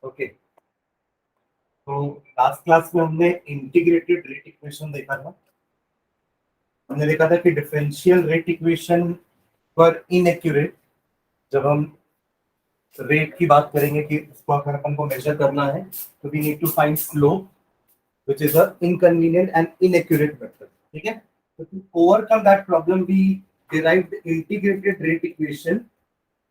Okay, तो last class में हमने इंटीग्रेटेड रेट इक्वेशन देखा था। हमने देखा था कि डिफरेंशियल रेट इक्वेशन पर इनएक्यूरेट, जब हम रेट की बात करेंगे कि उसको अगर अपन को मेजर करना है तो we need to find slope which is a inconvenient and inaccurate method. ठीक है, तो to overcome that problem we derived integrated rate equation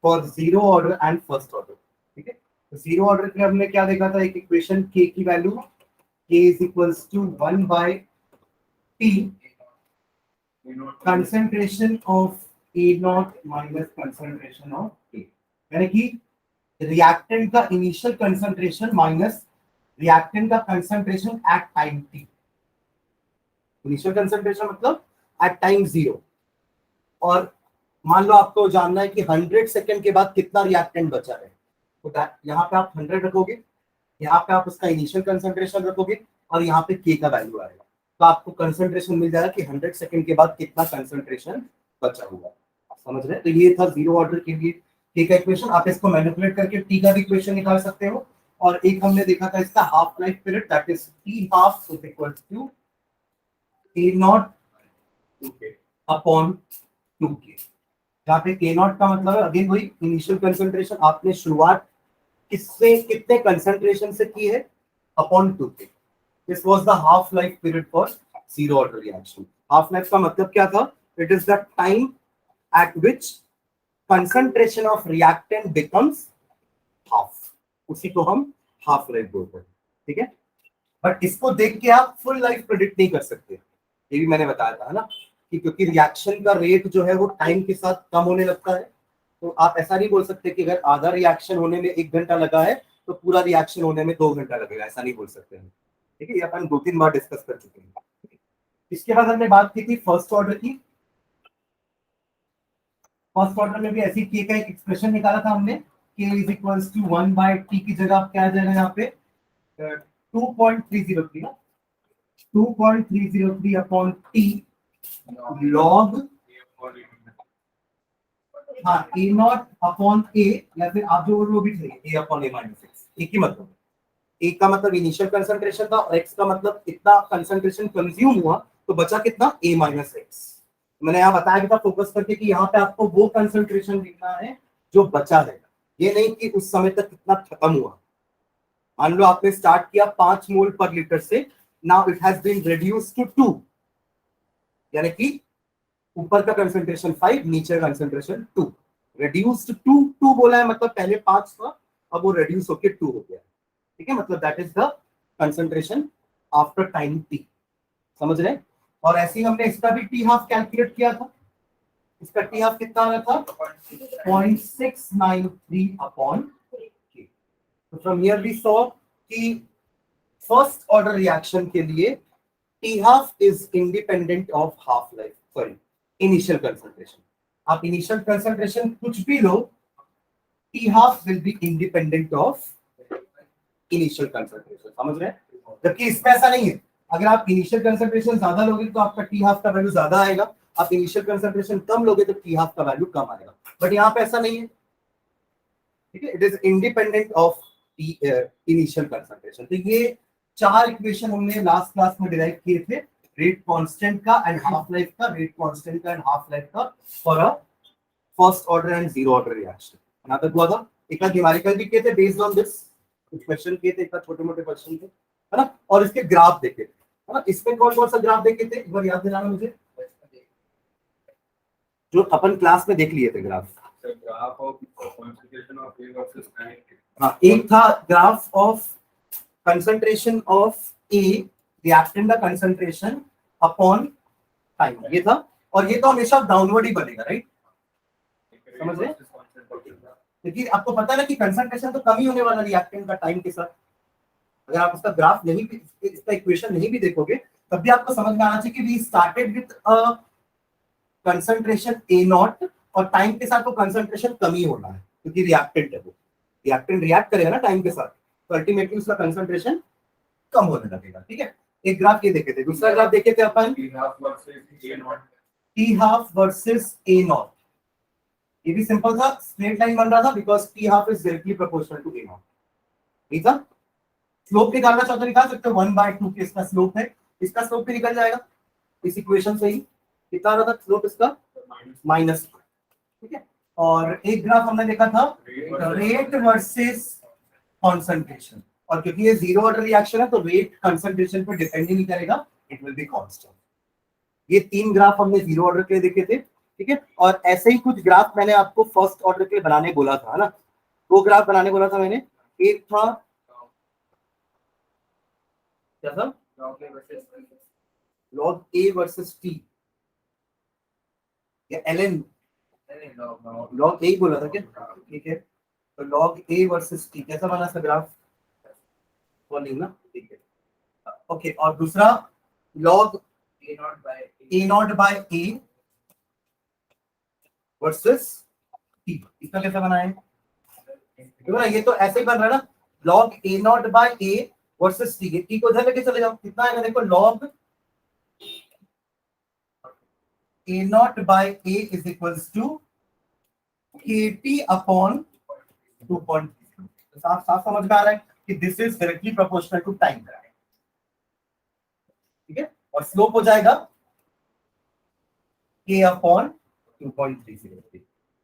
for zero order and first order. ठीक है, तो जीरो ऑर्डर के हमने क्या देखा था, एक इक्वेशन k की value k is equals to 1 by t concentration of A nought minus concentration of K, यानी कि रिएक्टेंट का इनिशियल कंसंट्रेशन माइनस रिएक्टेंट का concentration at time t। Initial concentration मतलब एट टाइम 0, और मान लो आपको जानना है कि 100 सेकंड के बाद कितना रिएक्टेंट बचा है, तो यहाँ पे आप 100 रखोगे, यहाँ पे आप उसका इनिशियल कंसंट्रेशन रखोगे और यहाँ पे k का वैल्यू आएगा, तो आपको कंसंट्रेशन मिल जाएगा कि 100 सेकंड के बाद कितना कंसंट्रेशन बचा हुआ है। आप समझ रहे हैं? तो ये था जीरो ऑर्डर के लिए k का इक्वेशन। आप इसको मैनिपुलेट करके t का भी इक्वेशन निकाल सकते हो। और एक हमने देखा था इसका half life period, that is t half is equal to a nought upon 2k, जहाँ पे k नॉट का मतलब है अगेन वही इनिशियल कंसंट्रेशन, आपने शुरुआत किससे कितने कंसंट्रेशन से की है, upon 2k। This was the half life period for zero order reaction. Half life का मतलब क्या था? It is the time eight which concentration of reactant becomes half, उसी को हम हाफ लाइफ बोलते हैं। ठीक है, बट इसको देख के आप फुल लाइफ प्रेडिक्ट नहीं कर सकते, ये भी मैंने बताया था ना, कि क्योंकि रिएक्शन का रेट जो है वो टाइम के साथ कम होने लगता है, तो आप ऐसा नहीं बोल सकते कि अगर आधा रिएक्शन होने में 1 घंटा लगा है तो पूरा रिएक्शन होने में 2 घंटा लगेगा, ऐसा नहीं बोल सकते हैं। ठीक है, ये अपन 2-3 बार डिस्कस कर चुके हैं। इसके बाद हमने बात की थी फर्स्ट ऑर्डर की। फर्स्ट ऑर्डर में भी ऐसी k का एक एक्सप्रेशन निकाला था हमने, k is equals to 1 by t की जगह आप क्या आ जाएगा यहाँ पे 2.303 ना, 2.303 अपॉन t लॉग, हाँ a नॉट अपॉन a, या फिर आप जो वो भी सही a upon a minus x, एक ही मतलब। a का मतलब इनिशियल कंसंट्रेशन था और x का मतलब इतना कंसंट्रेशन कंज्यूम हुआ तो बचा कितना a माइनस x। मैंने यहाँ बताया था फोकस करके कि यहाँ पे आपको वो कंसंट्रेशन लिखना है जो बचा है, ये नहीं कि उस समय तक कितना खत्म हुआ। मान लो आपने स्टार्ट किया 5 मोल पर लीटर से, now it has been reduced to 2, यानी कि ऊपर का कंसंट्रेशन 5, नीचे का कंसंट्रेशन 2, रिड्यूस्ड टू 2 बोला है मतलब पहले 5 था, अब वो रिड्यूस होके 2 हो गया। ठीक है, मतलब that is the concentration after time t। समझ रहे? और ऐसे ही हमने इसका भी t हाफ कैलकुलेट किया था, इसका t हाफ कितना आ रहा था 0.693 अपॉन k। तो फ्रॉम हियर वी सॉ कि फर्स्ट ऑर्डर रिएक्शन के लिए t half is independent of half life, sorry initial concentration. आप इनिशियल कंसंट्रेशन कुछ भी लो, t half will be independent of initial concentration. समझ रहे हैं? जबकि इसमें ऐसा नहीं है, अगर आप इनिशियल कंसंट्रेशन ज्यादा लोगे तो आपका टी हाफ का वैल्यू ज्यादा आएगा, आप इनिशियल कंसंट्रेशन कम लोगे तो टी हाफ का वैल्यू कम आएगा, बट यहाँ पे ऐसा नहीं है। ठीक है, it is independent of initial concentration. तो ये 4 इक्वेशन हमने लास्ट क्लास में डिराइव किए थे, रेट कांस्टेंट का एंड हाफ लाइफ का, रेट कांस्टेंट का एंड हाफ लाइफ का for a first order and zero order reaction. यहाँ तक हुआ था। एक न्यूमेरिकल भी किए थे बेस्ड ऑन दिस, कुछ क्वेश्चन किए थे, एक छोटे मोटे क्वेश्चन थे, है ना, और इसके ग्राफ देखे थे, है ना। इसमें कौन कौन सा ग्राफ देखे थे एक बार याद दिलाना मुझे, जो अपन क्लास में देख लिए थे ग्राफ। हाँ, एक था graph of concentration of A, reactant का कंसंट्रेशन अपॉन टाइम, ये था। और ये तो हमेशा डाउनवर्ड ही बनेगा, राइट? समझ रहे? क्योंकि आपको पता है ना कि कंसंट्रेशन तो कम ही होने वाला रिएक्टेंट का टाइम के साथ। अगर आप उसका ग्राफ नहीं भी, इसका इक्वेशन नहीं भी देखोगे, तब भी आपको समझ में आना चाहिए कि we started with a concentration A nought, और टाइम के साथ वो कंसंट्रेशन कम ही होना है क्योंकि रिएक्टेंट है, वो रिएक्टेंट रिएक्ट करेगा ना टाइम के साथ, तो अल्टीमेटली उसका कंसंट्रेशन कम होने लगेगा। ठीक है, एक ग्राफ ये देखे थे। दूसरा ग्राफ देखे थे अपन T half versus A naught. ये भी सिंपल था, स्ट्रेट लाइन बन रहा था because T half is directly proportional to A naught. ठीक है, स्लोप निकालना चाहते हो निकाल सकते हो, 1/2 के इसका स्लोप है, इसका स्लोप भी निकल जाएगा इस इक्वेशन से ही। कितना आ रहा था स्लोप इसका? माइनस। ठीक है, और एक ग्राफ हमने देखा था रेट वर्सेस कॉन्सेंट्रेशन, और क्योंकि ये जीरो ऑर्डर रिएक्शन है तो रेट कंसंट्रेशन पर डिपेंड ही नहीं करेगा, इट विल बी कांस्टेंट। ये 3 ग्राफ हमने जीरो ऑर्डर के लिए देखे थे। ठीक है, और ऐसे ही कुछ ग्राफ मैंने आपको फर्स्ट ऑर्डर के लिए बनाने बोला था, है ना? 2 ग्राफ बनाने बोला था मैंने। एक था क्या था? लॉग ए वर्सेस टी या ln, लॉग ए बोला था क्या? ठीक है, तो लॉग ए वर्सेस टी कैसा बना था ग्राफ? फॉलोइंग ना, ठीक है। ओके, और दूसरा log A nought by A versus T, इसका कैसा बना है? ये तो ऐसे ही बन रहा है ना, log A nought by A versus T, T को इधर लेके चले जाओ, कितना आएगा देखो, log A nought by A is equals to K T upon 2.0। साफ साफ समझ में आ रहा है कि this is directly proportional to time. ठीक है, और स्लोप हो जाएगा k अपॉन 2.303।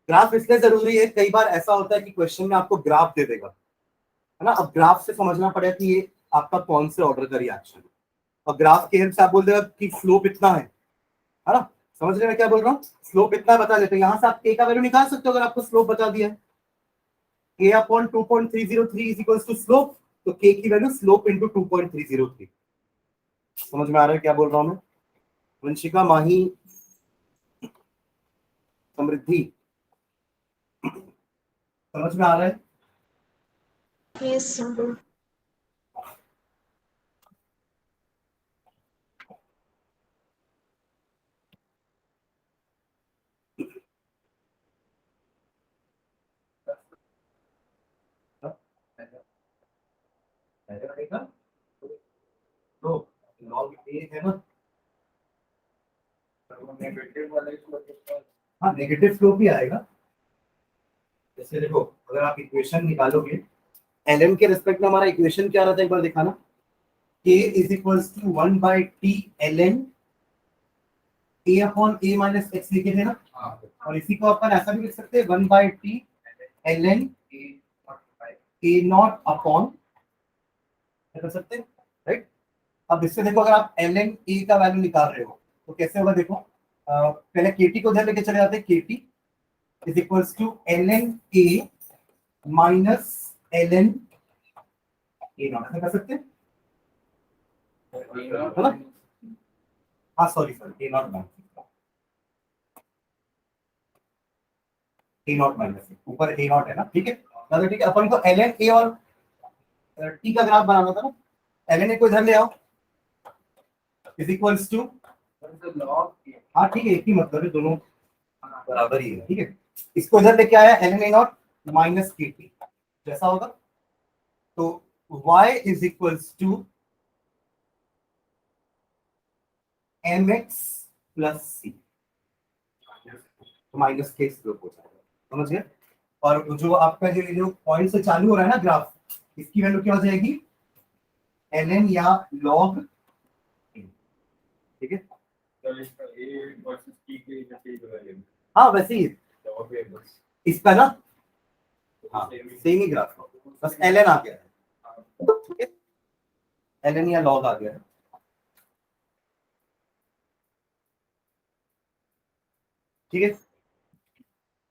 ग्राफ इसलिए जरूरी है, कई बार ऐसा होता है कि क्वेश्चन में आपको ग्राफ दे देगा, है ना? अब ग्राफ से समझना पड़ेगा कि ये आपका कौन से ऑर्डर का रिएक्शन है, और ग्राफ के हेल्प से आप बोल देगा कि स्लोप इतना है ना? समझ रहे हैं क्या बोल रहा हूँ? स्लोप इतना बता देते हैं, यहां से आप k का वैल्यू निकाल सकते हो अगर आपको स्लोप बता दिया है। k upon 2.303 is equals to slope, तो k की वैल्यू स्लोप इनटू 2.303। समझ में आ रहा है क्या बोल रहा हूं मैं? वंशिका, माही, समृद्धि, समझ में आ रहा है? Yes, sir. तो लॉग ए है ना, हाँ नेगेटिव स्लोप भी आएगा। जैसे देखो, अगर आप इक्वेशन निकालोगे, ln के रिस्पेक्ट में हमारा इक्वेशन क्या रहा था, एक बार दिखाना। k is equals to 1/t ln a upon a minus x लिखे थे ना, और इसी को अपन ऐसा भी लिख सकते हैं 1/t ln a nought upon, कर सकते हैं राइट। अब इससे देखो, अगर आप ln a का वैल्यू निकाल रहे हो तो कैसे होगा देखो, पहले kt को उधर लेके चले जाते हैं, kt is equals to ln a minus ln a nought, ऐसा कर सकते हैं, है ना? हाँ sorry sorry, a nought A nought minus, ऊपर ए नॉट है ना, ठीक है। मतलब ठीक है, अपन को ln a और t का ग्राफ बनाना था ना, ln a को इधर ले आओ, इज इक्वल्स टू, हाँ ठीक है, एक ही मतलब है, दोनों बराबर ही है, ठीक है। इसको इधर लेके आया ln a nought minus K T, जैसा होगा तो y is equals to mx plus C, minus K slope हो जाएगा, समझ गए? और जो आपका जो पॉइंट से चालू हो रहा है ना ग्राफ, इसकी वैल्यू क्या हो जाएगी, ln या log, ठीक है। हाँ वैसे ही इसका ना, हाँ सेम ही ग्राफ, बस ln आ गया है, ठीक है, ln या log आ गया है। ठीक है,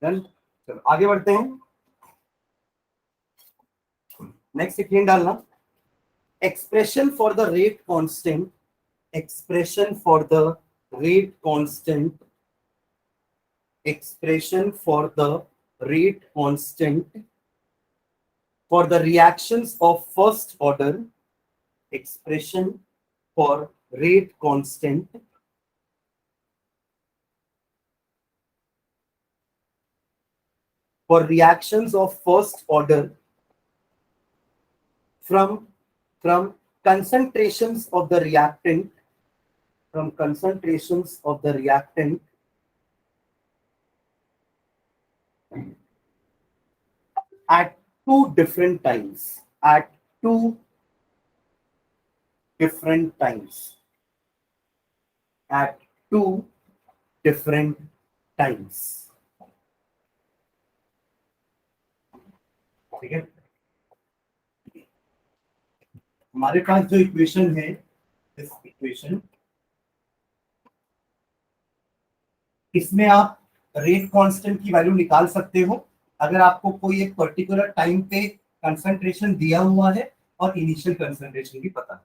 डन। चलो आगे बढ़ते हैं, नेक्स्ट इक्वेशन डालना, expression for the rate constant, expression for the rate constant, expression for the rate constant for the reactions of first order, expression for rate constant for reactions of first order from concentrations of the reactant, from concentrations of the reactant at two different times, at 2 different times. At 2 different times. ठीक है, हमारे पास जो equation है, इस equation, इसमें आप rate constant की value निकाल सकते हो अगर आपको कोई एक पर्टिकुलर टाइम पे कंसंट्रेशन दिया हुआ है और इनिशियल कंसंट्रेशन भी पता है।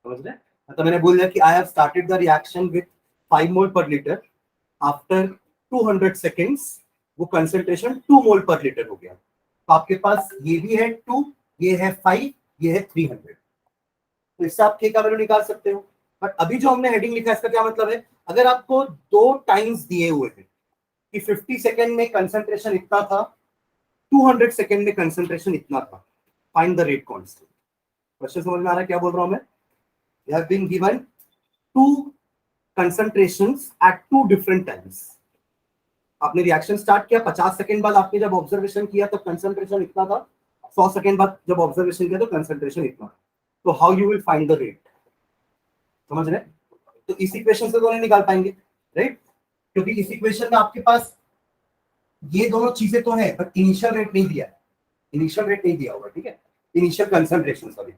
समझ रहे हैं? मतलब मैंने बोल दिया कि I have started the reaction with 5 मोल पर लीटर, आफ्टर 200 सेकेंड्स वो कंसंट्रेशन 2 मोल पर लीटर हो गया। तो आपके पास ये भी है 2, ये है 5, ये है 300, तो इससे आप के का वैल्यू निकाल सकते हो। बट अभी जो हमने हेडिंग लिखा है इसका क्या मतलब है, अगर आपको 2 टाइम्स दिए हुए हैं कि 50 सेकेंड में कंसंट्रेशन इतना था, 200 सेकेंड में कंसंट्रेशन इतना था, find the rate constant. Question समझ में आ रहा है क्या बोल रहा हूं मैं? You have been given 2 concentrations at 2 different times. आपने रिएक्शन स्टार्ट किया, 50 सेकंड बाद आपने जब ऑब्जर्वेशन किया तो कंसंट्रेशन इतना था, 100 सेकंड बाद जब ऑब्जर्वेशन किया तो कंसंट्रेशन इतना। तो how you will find the rate? समझ रहे? तो इस इक्वेशन से तो नहीं निकाल पाएंगे, राइट? क्योंकि इस इक्वेशन में आपके पास ये दोनों चीजें तो है बट इनिशियल रेट नहीं दिया है, इनिशियल रेट नहीं दिया होगा, ठीक है? Initial concentration, sorry,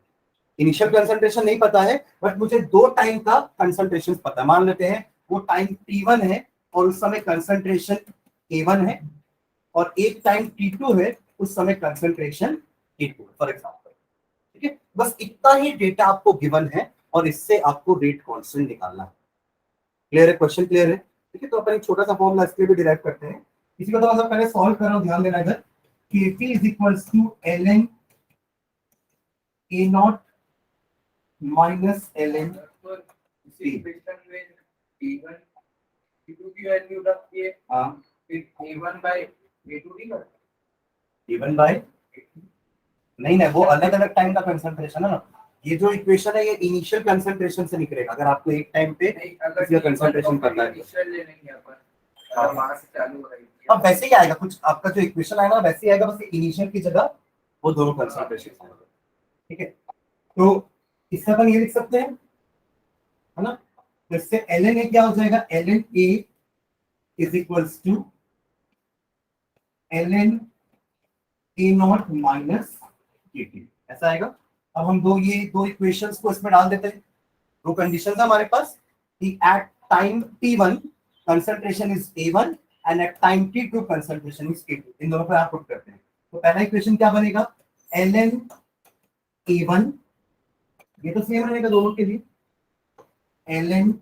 initial concentration नहीं पता है, बट मुझे 2 टाइम का कंसंट्रेशन पता है। मान लेते हैं वो टाइम T1 है और उस समय कंसंट्रेशन A1 है, और एक टाइम T2 है, उस समय कंसंट्रेशन A2 फॉर एग्जांपल। ठीक है, बस इतना ही डेटा आपको गिवन है और इससे आपको रेट कांस्टेंट निकालना है। क्लियर है? क्वेश्चन क्लियर है? ठीक है, तो अपन एक छोटा सा फॉर्मूला इसके लिए भी डिराइव करते हैं। इसी को तो मतलब पहले सॉल्व कर रहा हूं, ध्यान देना इधर। Kp is equals to ln A nought minus ln इसी इक्वेशन में T1 T2 की वैल्यू रख के हाँ फिर A1 by A2 नहीं कर A1 बाय, नहीं नहीं, वो अलग अलग टाइम का कंसंट्रेशन है ना। ये जो इक्वेशन है ये इनिशियल कंसंट्रेशन से निकलेगा, अगर आपको एक टाइम पे इसका कंसंट्रेशन पता है। इनिशियल ले लेंगे अपन, और वहां से चालू हो रही है। अब वैसे ही आएगा, कुछ आपका जो इक्वेशन आएगा वैसे ही आएगा, बस इनिशियल की जगह वो दोनों कंसंट्रेशन आएंगे। ठीक है, तो इससे अपन ये लिख सकते हैं, है ना? तो इससे ln A क्या हो जाएगा, ln A is equals to ln A nought minus KT, ऐसा आएगा। अब हम ये दो इक्वेशंस को इसमें डाल देते हैं। दो कंडीशन है हमारे पास कि at time T1 concentration is A1 and at time T2 concentration is K2। इन दोनों पर आप पुट करते हैं तो पहला इक्वेशन क्या बनेगा, ln A1, ये तो सेम रहेगा दोनों के लिए, ln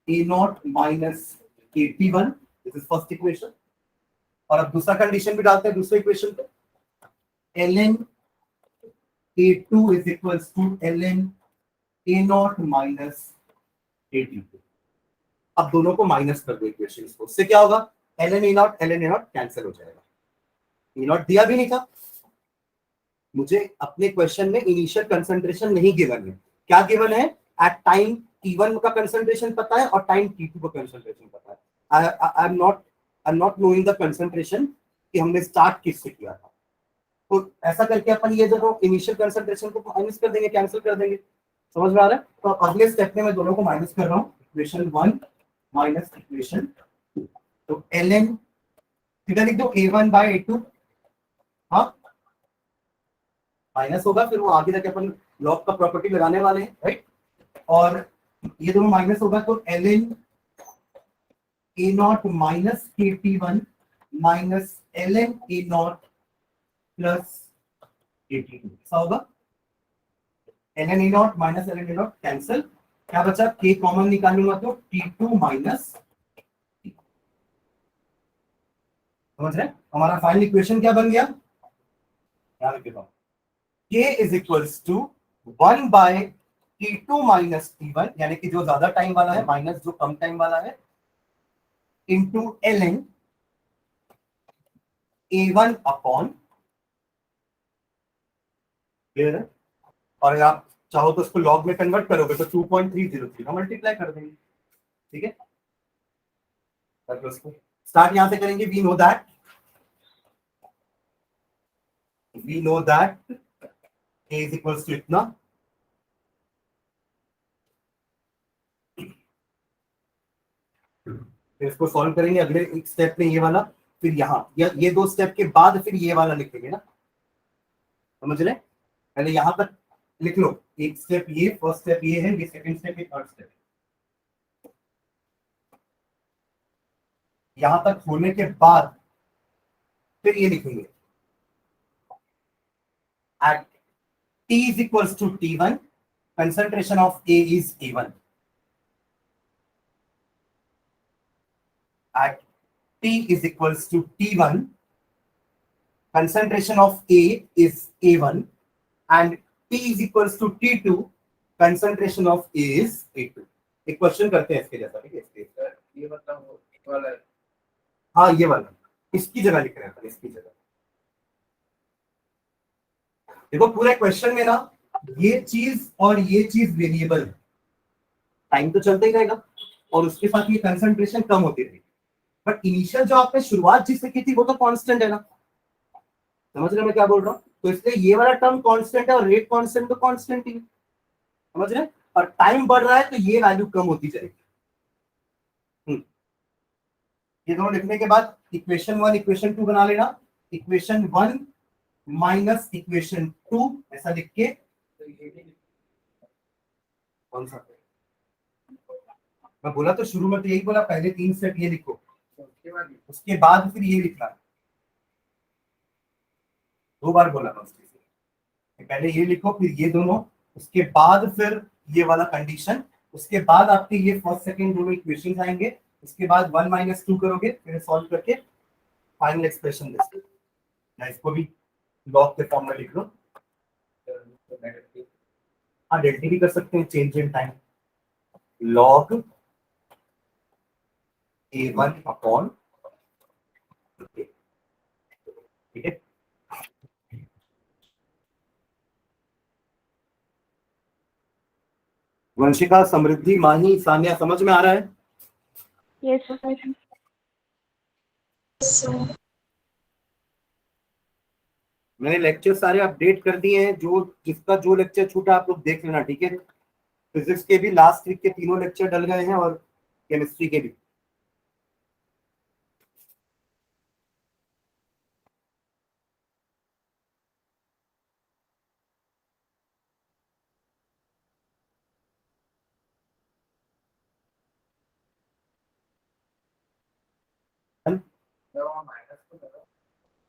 A nought minus KT1, this is first equation. और अब दूसरा कंडीशन भी डालते हैं दूसरे इक्वेशन पे, ln A2 is equals to ln A nought minus KT2। अब दोनों को माइनस कर दो इक्वेशन को, उससे क्या होगा, ln A नॉट कैंसिल हो जाएगा। ए नॉट दिया भी नहीं था मुझे, अपने क्वेश्चन में इनिशियल कंसंट्रेशन नहीं गिवन है। क्या गिवन है, एट टाइम T1 का कंसंट्रेशन पता है और टाइम T2 का कंसंट्रेशन पता है। I am not knowing the concentration कि हमने स्टार्ट किससे किया था। तो ऐसा करके अपन ये जो इनिशियल कंसंट्रेशन को माइनस कर देंगे, कैंसिल कर देंगे। समझ में आ रहा है? तो अगले स्टेप में मैं दोनों को माइनस कर रहा हूँ, इक्वेशन 1 माइनस इक्वेशन 2। तो ln सीधा लिख दो A1 बाय A2, हाँ माइनस होगा, फिर वो आगे जाके अपन लॉग का प्रॉपर्टी लगाने वाले हैं, राइट? और ये दोनों माइनस होगा तो ln A nought minus KT1 minus ln A not plus KT2, ऐसा होगा। ln A nought minus ln A not cancel, क्या बचा, K कॉमन निकालूंगा तो T2 माइनस, समझ रहे? हमारा फाइनल इक्वेशन क्या बन गया, याद रखिएगा, K is equals to 1 by T2 minus T1, यानी कि जो ज्यादा टाइम वाला है माइनस जो कम टाइम वाला है, into ln A1 upon, clear है? और अगर आप चाहो तो इसको लॉग में कन्वर्ट करोगे तो 2.303 का मल्टीप्लाई कर देंगे। ठीक है, स्टार्ट यहां से करेंगे। We know that A is equals to इतना, फिर इसको सॉल्व करेंगे अगले एक स्टेप में ये वाला, फिर यहाँ ये दो स्टेप के बाद फिर ये वाला लिखेंगे ना, समझ रहे? पहले यहाँ तक लिख लो, एक स्टेप ये, फर्स्ट स्टेप ये है, ये सेकंड स्टेप, ये थर्ड स्टेप। यहां तक होने के बाद फिर ये लिखेंगे at T is equals to T1, concentration of A is A1. At T is equals to T1, concentration of A is A1, and T is equals to T2, concentration of A is A2. एक question करते हैं इसके जैसा, ठीक है? ये मतलब वाला है। हाँ ये वाला, इसकी जगह लिख रहे हैं, इसकी जगह। देखो पूरे क्वेश्चन में ना ये चीज और ये चीज वेरिएबल है, टाइम तो चलता ही रहेगा और उसके साथ ये कंसंट्रेशन कम होती रहेगी, बट इनिशियल जो आपने शुरुआत जिससे की थी वो तो कांस्टेंट है ना, समझ रहे मैं क्या बोल रहा हूँ? तो इसलिए ये वाला टर्म कांस्टेंट है और रेट कांस्टेंट तो कांस्टेंट ही है, समझ रहे? और टाइम बढ़ रहा है तो ये वैल्यू कम होती जाएगी। ये दोनों लिखने के बाद इक्वेशन 1 इक्वेशन 2 बना लेना, इक्वेशन 1 माइनस इक्वेशन 2 ऐसा लिख के, कौन सा मैं बोला तो शुरू में तो यही बोला, पहले 3 स्टेप ये लिखो, उसके बाद फिर ये लिखना, 2 बार बोला था उसके से, पहले ये लिखो फिर ये दोनों, उसके बाद फिर ये वाला कंडीशन, उसके बाद आपके ये फर्स्ट सेकंड दोनों इक्वेशंस आएंगे, उसके बाद 1 - 2 करोगे, फिर सॉल्व करके फाइनल एक्सप्रेशन दे। इसको भी लॉग के फॉर्म में लिख लो, हाँ डेल्टी भी कर सकते हैं, change in time, log A1 upon, ठीक है? वंशिका, समृद्धि, माही, सानिया, समझ में आ रहा है? Yes, sir. So, मैंने लेक्चर सारे अपडेट कर दिए हैं, जो जिसका जो लेक्चर छूटा आप लोग देख लेना, ठीक है? फिजिक्स के भी लास्ट वीक के 3 लेक्चर डल गए हैं और केमिस्ट्री के भी।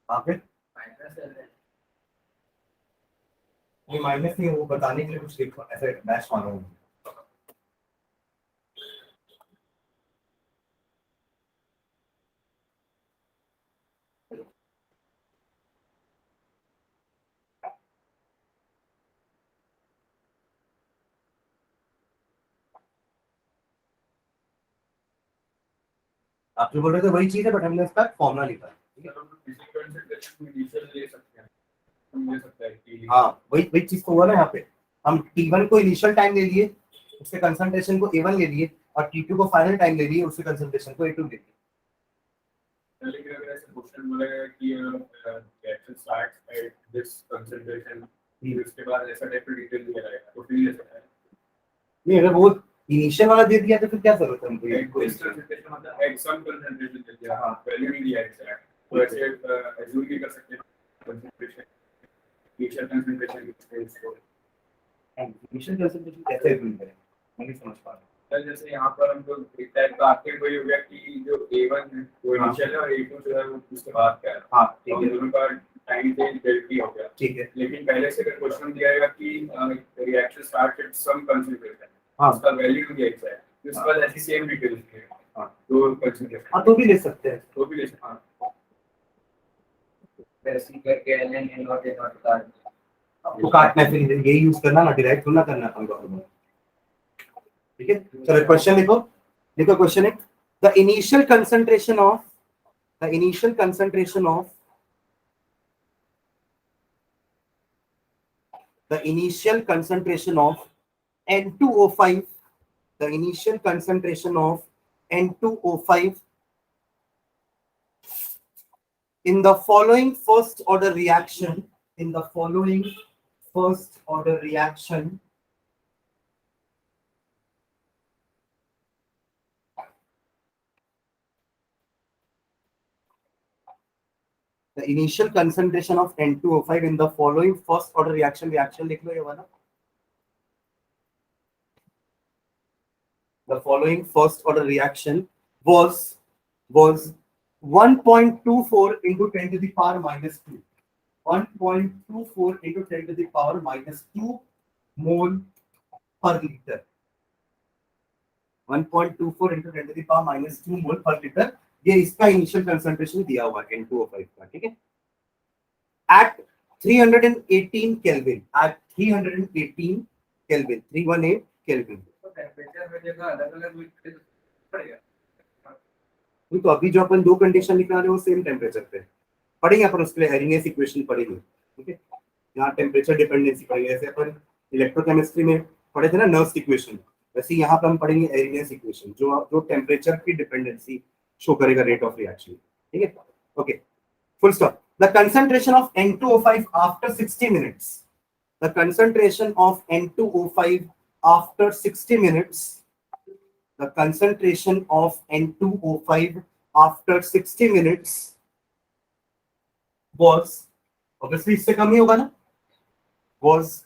आगे ये माइनस नहीं, वो बताने के लिए कुछ लिखो, ऐसे डैश मारो। आप जो बोल रहे थे वही चीज है, बट हमने इसका फॉर्मूला लिखा है, ठीक है? हाँ वही चीज तो हुआ ना, यहाँ पे हम T1 को इनिशियल टाइम ले लिए, उसके कंसंट्रेशन को A1 ले लिए, और T2 को फाइनल टाइम ले लिए, उसके कंसंट्रेशन को A2 ले लिए। नहीं अगर वो इनिशियल वाला दे दिया तो फिर क्या जरूरत है हमको? इनिशियल कंसंट्रेशन कैसे एज्यूम करें, मैं नहीं समझ पा रहा। जैसे यहाँ पर हम लोग एक टाइप का आपके वही हो गया कि जो A1 है वो इनिशियल है और A2 जो है वो उसके बाद का है। हाँ ठीक है, दोनों का टाइम चेंज डेल्टी हो गया, ठीक है। लेकिन पहले से अगर क्वेश्चन दिया जाएगा कि reaction start at some concentration, हाँ उसका वैल्यू दिया जाता है, उसके बाद ऐसी सेम डिटेल्स है। हाँ तो कंसंट्रेशन हाँ तो भी ले सकते हैं, तो भी ले सकते हैं। वैसे करके ln a not a not का आपको काटना है, फिर यही यूज करना ना, डिराइव थोड़ा करना है हमको, ठीक है? चलो क्वेश्चन लिखो, देखो क्वेश्चन है, the initial concentration of N2O5, the initial concentration of N2O5 in the following first order reaction, first order reaction the initial concentration of N2O5 in the following first order reaction लिख लो ये वाला the following first order reaction was 1.24 into 10 to the power minus 2 1.24 into 10 to the power minus 2 mole per liter 1.24 into 10 to the power minus 2 mole per liter ये इसका initial concentration दिया हुआ है N2O5 का ठीक है at 318 Kelvin at 318 Kelvin 318 Kelvin temperature में जगह अलग-अलग पड़ेगा तो अभी जो अपन दो कंडीशन निकाल रहे हैं वो सेम टेम्परेचर पे पढ़ेंगे अपन उसके लिए हेरिंगस इक्वेशन पढ़ेंगे ठीक है यहाँ टेम्परेचर डिपेंडेंसी पढ़ेंगे जैसे अपन इलेक्ट्रोकेमिस्ट्री में पढ़े थे ना नर्स इक्वेशन वैसे यहाँ पे हम पढ़ेंगे हेरिंगस इक्वेशन जो टेम्परेचर की डिपेंडेंसी शो करेगा रेट ऑफ रिएक्शन ठीक है okay full stop the concentration of N2O5 after 60 minutes the concentration of N2O5 after 60 minutes the concentration of N2O5 after 60 minutes was obviously इससे कम ही होगा ना was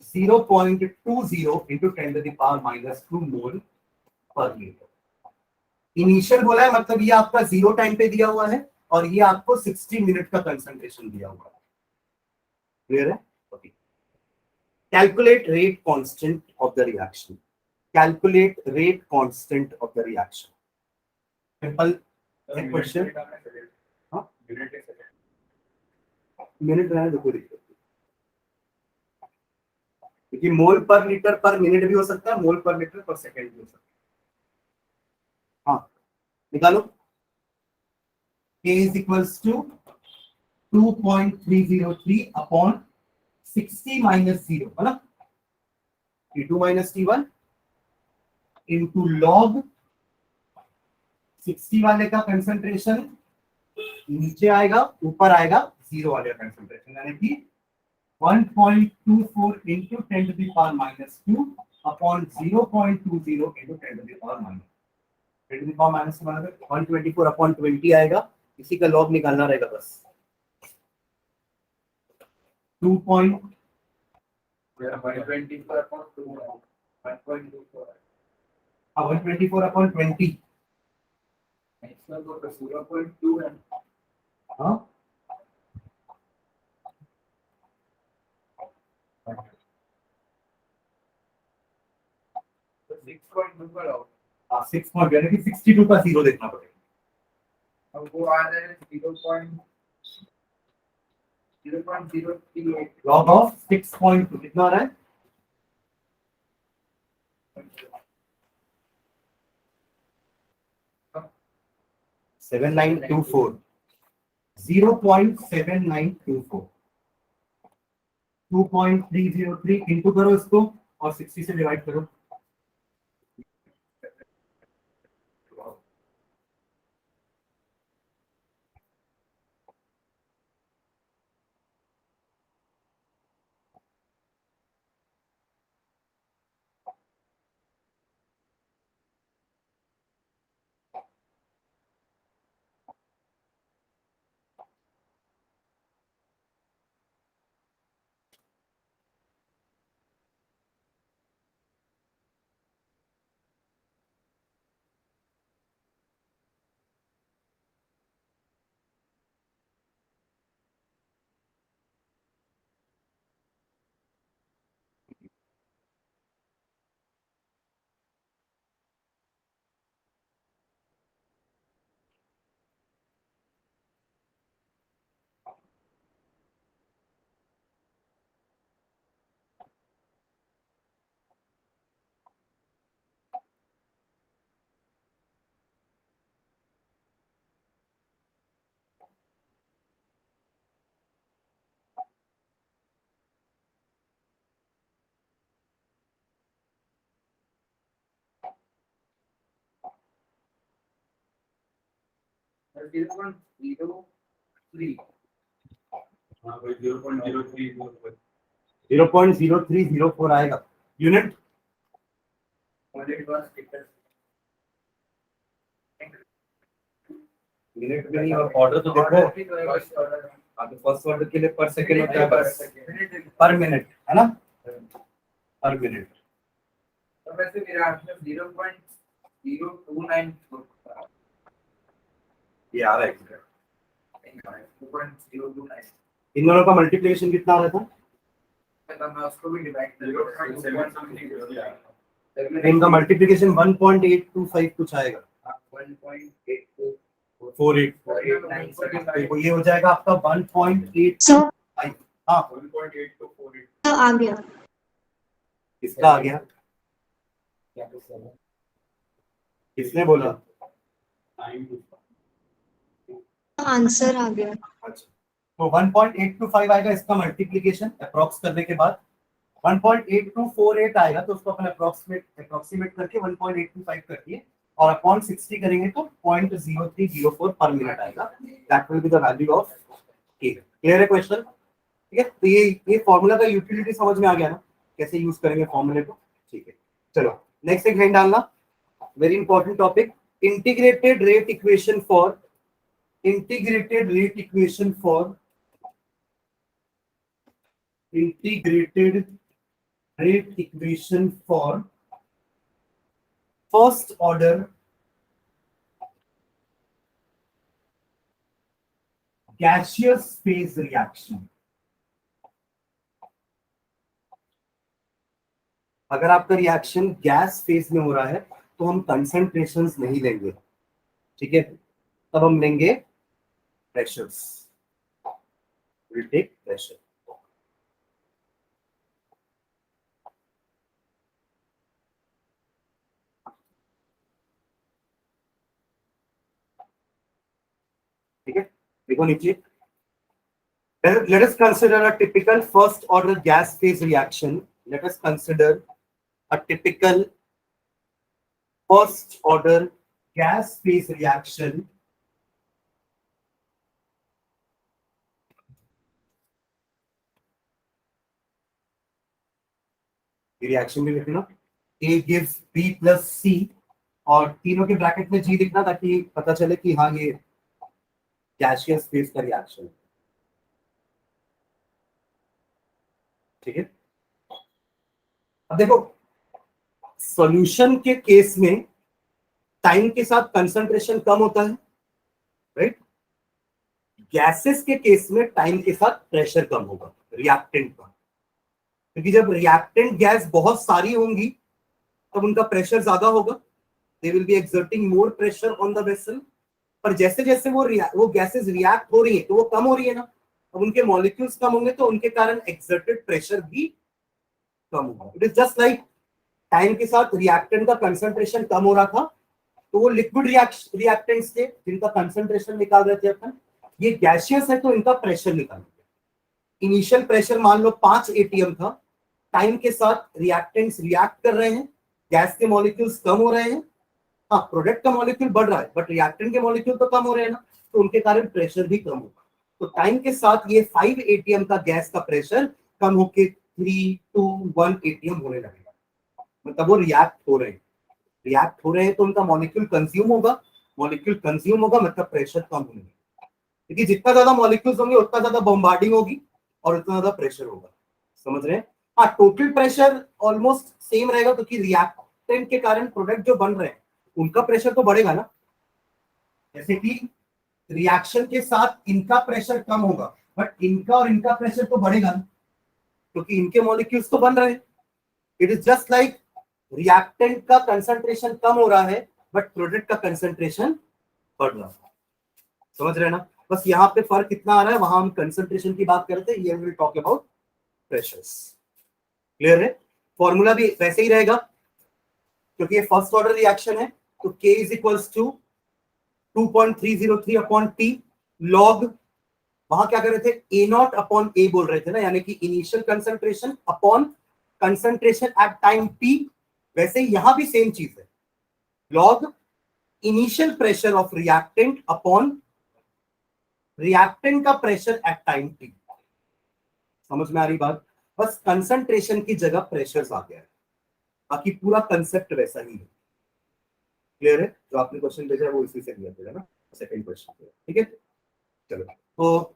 0.20 into 10 to the power minus 2 mole per liter initial बोला है मतलब ये आपका zero time पे दिया हुआ है और ये आपको 60 मिनट का कंसंट्रेशन दिया हुआ है क्लियर है okay Calculate rate constant of the reaction. Calculate rate constant of the reaction. Simple question. हाँ? मिनट रहने दो कोई दिक्कत नहीं क्योंकि मोल पर लीटर पर मिनट भी हो सकता है मोल पर लीटर पर सेकंड भी हो सकता है हाँ निकालो K is equals to 2.303 upon 60 minus 0 है ना T2 minus T1 into log 60 वाले का कंसंट्रेशन नीचे आएगा ऊपर आएगा 0 वाले का कंसंट्रेशन यानी कि 1.24 into 10 to the power minus 2 upon 0.20 into 10 to the power minus 10 to the power minus 124 upon 20 आएगा इसी का log निकालना रहेगा बस 2. 124 upon 2 1.24 124 upon 20 इसका तो 0.2 है हाँ तो 6.2 पर आओ 6 पॉइंट यानी कि 62 का जीरो देखना पड़ेगा अब वो आ रहा है 0.038 लॉग ऑफ 6.2 कितना आ रहा है 7924 0.7924 2.303 इंटू करो इसको और 60 से डिवाइड करो हाँ भाई 0.03 0.0304 आएगा। यूनिट मिनट में नहीं, और ऑर्डर तो देखो, आपके फर्स्ट ऑर्डर के लिए पर सेकंड होता है, पर मिनट है ना, पर मिनट। तो वैसे मेरा आंसर 0.029 ये आ रहा है। 0.029 इन दोनों का मल्टीप्लिकेशन कितना आ रहा था? तो मैं उसको भी डिवाइड कर 0.7 something इनका मल्टीप्लिकेशन 1.825 कुछ आएगा, 1.8248 तो ये हो जाएगा आपका 1.8। सर हाँ 1.8 to 4 आ गया। किसका आ गया? किसने बोला? आंसर आ गया। अच्छा, तो 1.825 आएगा इसका मल्टीप्लिकेशन अप्रॉक्स करने के बाद। 1.8248 आएगा तो उसको अपन अप्रोक्सीमेट करके 1.825 कर दिए और अपॉन 60 करेंगे तो 0.0304 पर मिनट आएगा। That will be the value of के। क्लियर है क्वेश्चन? ठीक है, तो ये फॉर्मूला का यूटिलिटी समझ में आ गया ना, कैसे यूज करेंगे फॉर्मूले को। ठीक है, चलो नेक्स्ट एक हेड डालना, very important topic, integrated rate equation for integrated rate equation for first order gaseous phase reaction। अगर आपका रिएक्शन गैस फेज में हो रहा है तो हम कंसंट्रेशंस नहीं लेंगे, ठीक है, तब हम लेंगे प्रेशर्स, विल टेक प्रेशर। ठीक है, देखो नीचे, let us consider a typical first order gas phase reaction। Let us consider a typical first order gas phase reaction reaction भी लिखना, A gives B plus C और तीनों के ब्रैकेट में G लिखना ताकि पता चले कि हाँ ये गैसियस फेज का रिएक्शन है। ठीक है, अब देखो सॉल्यूशन के केस में टाइम के साथ कंसंट्रेशन कम होता है, राइट। गैसेस के केस में टाइम के साथ प्रेशर कम होगा रिएक्टेंट का, क्योंकि जब रिएक्टेंट गैस बहुत सारी होंगी तब उनका प्रेशर ज्यादा होगा, they will be exerting more pressure on the vessel. पर जैसे जैसे वो गैसेस रिएक्ट हो रही है तो वो कम हो रही है ना, अब उनके मॉलिक्यूल्स कम होंगे तो उनके कारण एक्सर्टेड प्रेशर भी कम होगा। It is just like time के साथ रिएक्टेंट का कंसंट्रेशन कम हो रहा था तो वो लिक्विड रिएक्टेंट्स थे जिनका कंसंट्रेशन निकाल रहे थे अपन, ये गैसियस है तो इनका प्रेशर निकाल रहे थे। इनिशियल प्रेशर मान लो 5 atm था, टाइम के साथ रिएक्टेंट्स रिएक्ट कर रहे हैं, गैस के मॉलिक्यूल्स कम हो रहे हैं, हाँ प्रोडक्ट का मॉलिक्यूल बढ़ रहा है बट रिएक्टेंट के मॉलिक्यूल तो कम हो रहे हैं ना, तो उनके कारण प्रेशर भी कम होगा। तो टाइम के साथ ये 5 atm का गैस का प्रेशर कम होके 3, 2, 1 atm होने लगेगा, मतलब वो रिएक्ट हो रहे हैं तो उनका मॉलिक्यूल कंज्यूम होगा, मॉलिक्यूल कंज्यूम होगा मतलब प्रेशर कम होने लगेगा, क्योंकि जितना ज्यादा मॉलिक्यूल्स होंगे उतना ज्यादा बॉम्बार्डिंग होगी और उतना ज्यादा प्रेशर होगा। समझ रहे हैं? हाँ, टोटल प्रेशर ऑलमोस्ट सेम रहेगा क्योंकि रिएक्टेंट के कारण प्रोडक्ट जो बन रहे हैं उनका प्रेशर तो बढ़ेगा ना, जैसे कि रिएक्शन के साथ इनका प्रेशर कम होगा बट इनका और इनका प्रेशर तो बढ़ेगा ना, क्योंकि इनके मॉलिक्यूल्स तो बन रहे हैं। It is just like reactant का कंसंट्रेशन कम हो रहा है बट प्रोडक्ट का कंसंट्रेशन बढ़ रहा है। समझ रहे हैं ना? बस यहाँ पे फर्क कितना आ रहा है, वहां हम कंसंट्रेशन की बात करते हैं, ये will talk about pressures. Clear है? फॉर्मूला भी वैसे ही रहेगा क्योंकि ये फर्स्ट ऑर्डर रिएक्शन है, तो K is equals to 2.303 upon T log, वहां क्या कर रहे थे, A नॉट अपॉन A बोल रहे थे ना, यानी कि initial concentration upon concentration at time T। वैसे ही यहां भी सेम चीज है, log initial pressure of reactant upon reactant का प्रेशर एट टाइम T। समझ में आ रही बात? बस कंसंट्रेशन की जगह प्रेशर्स आ गया है, बाकी पूरा कंसेप्ट वैसा ही है। क्लियर है? जो आपने क्वेश्चन भेजा है वो इसी से रिलेटेड है ना, सेकंड क्वेश्चन। ठीक है, चलो तो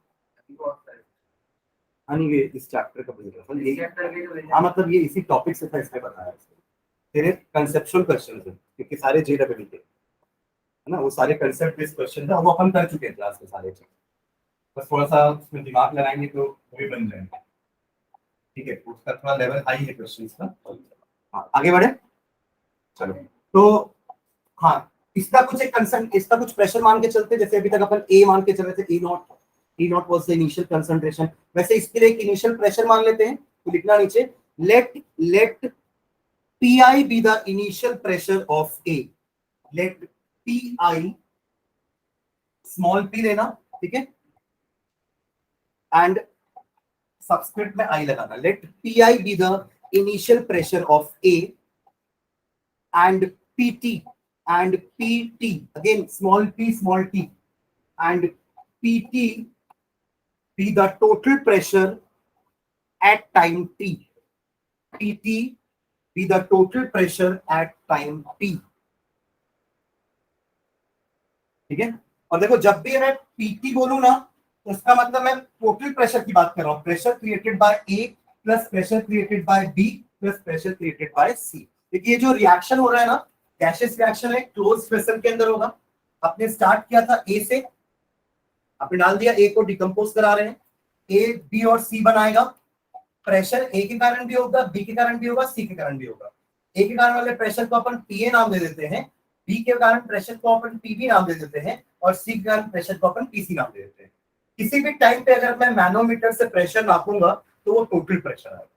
ये इस चैप्टर का पूछा था ये, हाँ मतलब ये इसी टॉपिक से था, इसमें बताया तेरे कंसेप्चुअल क्वेश्चन है क्योंकि सारे जेडब्ल्यू के है ना, वो सारे कंसेप्ट बेस्ड क्वेश्चन था, वो अपन कर चुके हैं क्लास में सारे। बस थोड़ा सा उसमें दिमाग लगाएंगे तो वो भी बन जाएंगे। ठीक है, उसका थोड़ा लेवल हाई है क्वेश्चन का। हाँ आगे बढ़े, चलो तो हाँ इसका कुछ प्रेशर मान के चलते, जैसे अभी तक अपन ए मान के चल रहे थे, E naught was the initial concentration, वैसे इसके लिए एक इनिशियल प्रेशर मान लेते हैं। तो लिखना नीचे, let P I be the initial pressure of A, let P I small P लेना, ठीक है, एंड सबस्क्रिप्ट में आई लगाना, let P I be the initial pressure of A and P T again small t and pt be the total pressure at time t, pt be the total pressure at time t। ठीक है, और देखो जब भी मैं pt बोलूं ना तो इसका मतलब मैं टोटल प्रेशर की बात कर रहा हूं, pressure created by A plus pressure created by B plus pressure created by C. देखिए ये जो रिएक्शन हो रहा है ना, गैसियस रिएक्शन है, क्लोज वेसल के अंदर होगा। आपने स्टार्ट किया था ए से, आपने डाल दिया, ए को डिकम्पोज करा रहे हैं, ए बी और सी बनाएगा, प्रेशर ए के कारण भी होगा, बी के कारण भी होगा, सी के कारण भी होगा। ए के कारण वाले प्रेशर को अपन पीए नाम दे देते हैं, बी के कारण प्रेशर को अपन पीबी नाम दे देते हैं, और सी के कारण प्रेशर को अपन पीसी नाम दे देते हैं। किसी भी टाइम पे अगर मैं मैनोमीटर से प्रेशर नापूंगा तो वो टोटल प्रेशर आएगा,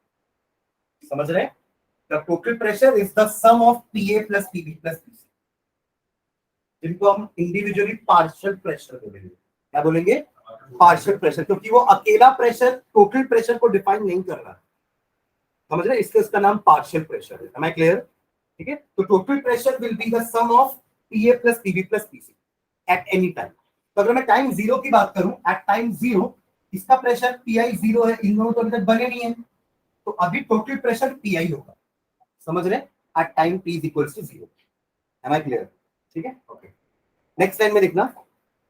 समझ रहे हैं? The total pressure is the sum of PA plus PB plus PC, जिनको हम इंडिविजुअली पार्शियल प्रेशर बोलेंगे। क्या बोलेंगे? पार्शियल प्रेशर, क्योंकि वो अकेला प्रेशर टोटल प्रेशर को डिफाइन नहीं कर रहा है, समझ रहे? इसके उसका नाम पार्शियल प्रेशर है। Am I clear? ठीक है, तो total pressure will be the sum of PA plus PB plus PC at any time. तो अगर मैं टाइम जीरो की बात करूं, एट टाइम जीरो इसका प्रेशर PI जीरो है, इन दोनों तो अभी तक बने नहीं है, तो अभी टोटल प्रेशर PI होगा, समझ रहे? At time t is equals to 0। Am I clear? ठीक है, ओके। नेक्स्ट लाइन में देखना,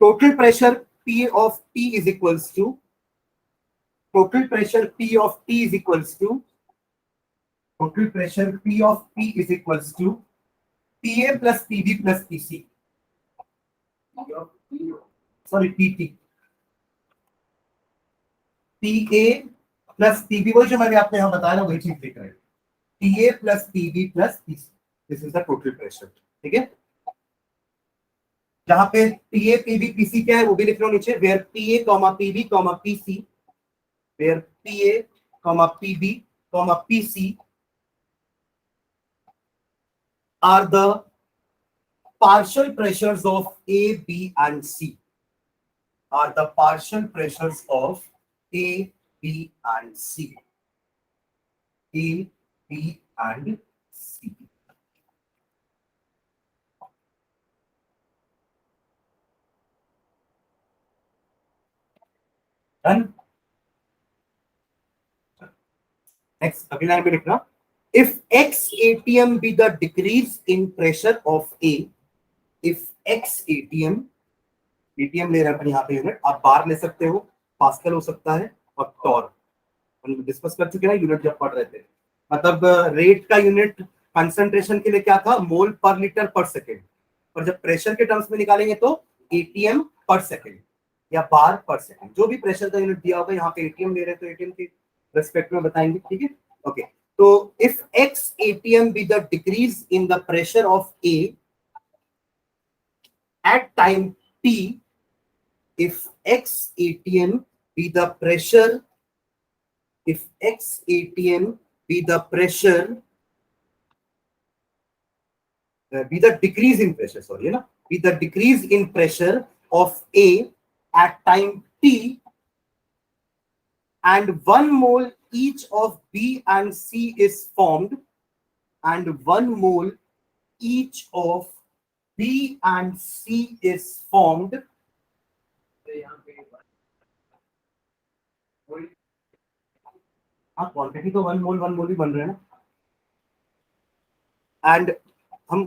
total pressure P of T is equals to, total pressure P of T is equals to, total pressure P of T is equals to PA plus PB plus PC, sorry PT, PA plus PB, वही जो मैंने आपको यहाँ बताया ना, वही चीज लिख रहे हैं, PA plus PB plus PC, this is the total pressure. ठीक है, जहां पे PA PB PC क्या है वो भी लिख लो नीचे, where PA PB PC, where PA PB PC are the partial pressures of A, B and C, are the partial pressures of A, B and C, A, B and C। Done? Next, अगली line में लिखना, if X ATM be the decrease in pressure of A, if X ATM ले रहे हैं यहाँ पे unit, आप बार ले सकते हो, पास्कल हो सकता है, और टॉर हम डिस्कस कर चुके हैं यूनिट जब पढ़ रहे थे। मतलब रेट का यूनिट कंसंट्रेशन के लिए क्या था, मोल पर लीटर पर सेकेंड, और जब प्रेशर के टर्म्स में निकालेंगे तो एटीएम पर सेकेंड या बार पर सेकेंड, जो भी प्रेशर का यूनिट दिया होगा, यहाँ पे एटीएम ले रहे हैं तो एटीएम के रेस्पेक्ट में बताएंगे। ठीक है, ओके। तो if X ATM be the decrease in the pressure of A at time T, if X ATM be the pressure, if X ATM be the pressure, be the decrease in pressure, sorry, na, be the decrease in pressure of A at time T, and 1 mole each of B and C is formed, and 1 mole each of B and C is formed, हाँ quantity तो 1 मोल ही बन रहे हैं ना। And हम